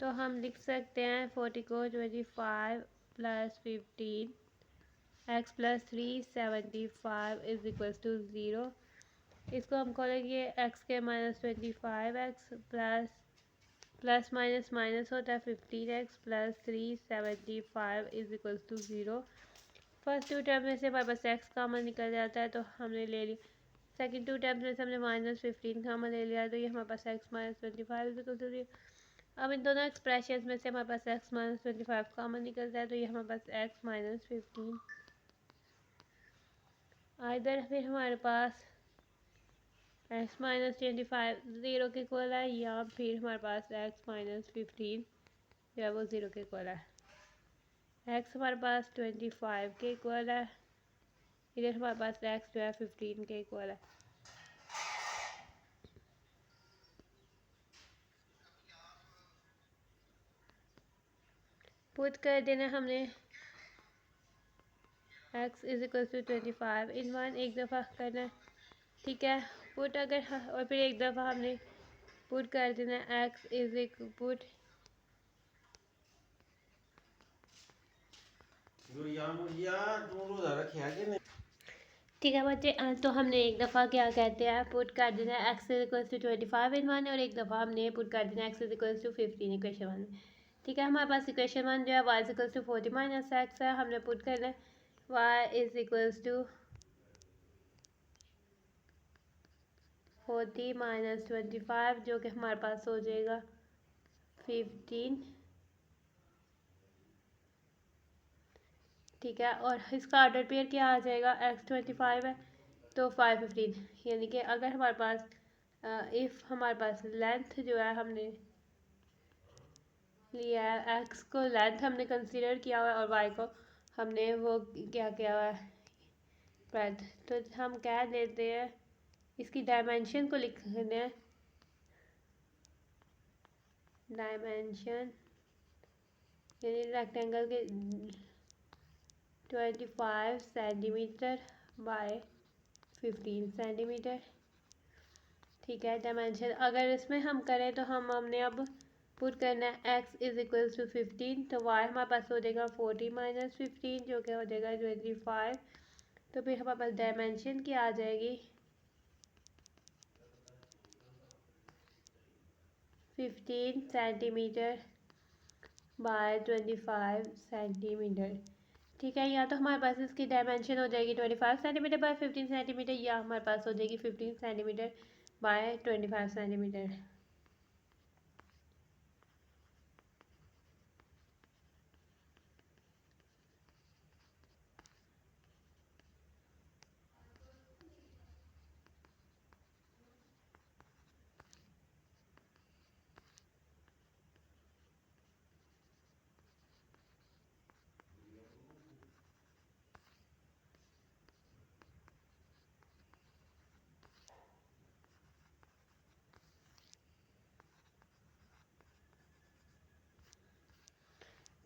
तो हम लिख सकते हैं 40 को 25 plus 15 x plus 375 is equal to 0। इसको हम खोलेंगे एक्स के minus 25x plus minus minus होता है 15x plus 375 is equal to 0। First 2 term में से हमारे पास एक्स कॉमन निकल जाता है तो हमने ले लिया। सेकंड 2 टर्म्स में से हमने माइनस 15 कॉमन ले लिया, तो ये हमारे पास x minus 25 is equal to 0। अब इन दोनों एक्सप्रेशन में से हमारे पास एक्स माइनस 25 कॉमन निकलता है, तो ये हमारे पास एक्स माइनस 15 इधर फिर हमारे पास एक्स माइनस 25 ज़ीरो के इक्वल है, या फिर हमारे पास एक्स माइनस 15 जो है वो 0 के इक्वल है। एक्स हमारे पास 25 के इक्वल है, इधर हमारे पास एक्स जो है 15 के इक्वल है। पुट कर देना हमने x is equal to 25 in 1 एक दफ़ा करना है, ठीक है। पुट अगर और फिर एक दफ़ा हमने पुट कर देना x इज इक्वल पुट ठीक है बच्चे। तो हमने एक दफ़ा क्या कहते हैं पुट कर देना x is equal to 25 in 1, और एक दफ़ा हमने पुट कर देना x is equal to 15 equation 1 में, ठीक है। हमारे पास इक्वेशन 1 जो है y is equal to 40 minus x है, हमने पुट करना है y is equal to 40 minus 25 जो कि हमारे पास हो जाएगा 15, ठीक है। और इसका ऑर्डर पेयर क्या आ जाएगा, x 25 है तो 5 15, यानी कि अगर हमारे पास इफ़ हमारे पास लेंथ जो है हमने लिया है, एक्स को लेंथ हमने कंसीडर किया हुआ है और वाई को हमने वो क्या किया हुआ है ब्रेथ, तो हम कह देते हैं इसकी डायमेंशन को लिखते हैं, डायमेंशन यानी रेक्टेंगल के 25 सेंटीमीटर बाय 15 सेंटीमीटर। ठीक है, डायमेंशन अगर इसमें हम करें तो हमने अब पुट करना है x इज इक्वल्स टू 15, तो y हमारे पास हो जाएगा 40 माइनस 15 जो कि हो जाएगा 25। तो फिर हमारे पास डायमेंशन क्या आ जाएगी 15 सेंटीमीटर बाय 25 सेंटीमीटर। ठीक है, या तो हमारे पास इसकी डायमेंशन हो जाएगी 25 सेंटीमीटर बाय 15 सेंटीमीटर, या हमारे पास हो जाएगी 15 सेंटीमीटर बाय 25 सेंटीमीटर।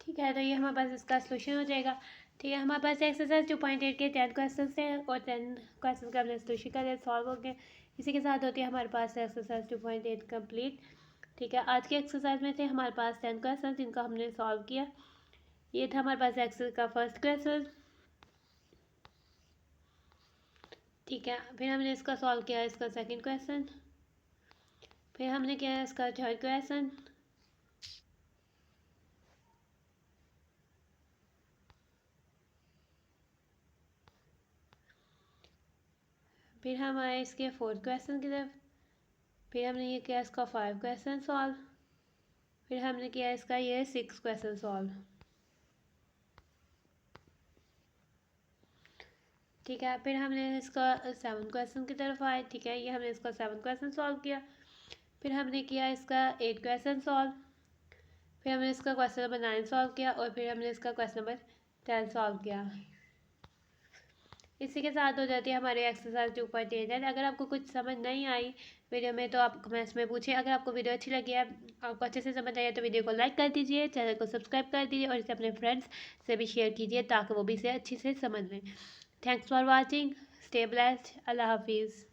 ठीक है, तो ये हमारे पास इसका सोल्यूशन हो जाएगा। ठीक है, हमारे पास एक्सरसाइज 2.8 के 10 क्वेश्चन थे और 10 क्वेश्चन का हमने सोल्यूशन कर दिया, सॉल्व हो गए। इसी के साथ होती है हमारे पास एक्सरसाइज 2.8 कंप्लीट। ठीक है, आज के एक्सरसाइज में थे हमारे पास 10 क्वेश्चन जिनका हमने सॉल्व किया। ये था हमारे पास एक्सरसाइज का फर्स्ट क्वेश्चन। ठीक है, फिर हमने इसका सॉल्व किया इसका सेकेंड क्वेश्चन, फिर हमने किया इसका थर्ड क्वेश्चन, फिर हम आए इसके फोर्थ क्वेश्चन की तरफ, फिर हमने ये किया इसका 5 क्वेश्चन सॉल्व, फिर हमने किया इसका ये 6 क्वेश्चन सॉल्व। ठीक है, फिर हमने इसका 7 क्वेश्चन की तरफ आए। ठीक है, ये हमने इसका 7 क्वेश्चन सॉल्व किया, फिर हमने किया इसका 8 क्वेश्चन सॉल्व, फिर हमने इसका क्वेश्चन नंबर 9 सॉल्व किया और फिर हमने इसका क्वेश्चन नंबर 10 सॉल्व किया। इसी के साथ हो जाती है हमारी एक्सरसाइज 2.8। अगर आपको कुछ समझ नहीं आई वीडियो में तो आप कमेंट्स में पूछिए। अगर आपको वीडियो अच्छी लगी है, आपको अच्छे से समझ आई है, तो वीडियो को लाइक कर दीजिए, चैनल को सब्सक्राइब कर दीजिए और इसे अपने फ्रेंड्स से भी शेयर कीजिए ताकि वो भी इसे अच्छी से समझ लें। Thanks for watching, stay blessed, Allah हाफिज़।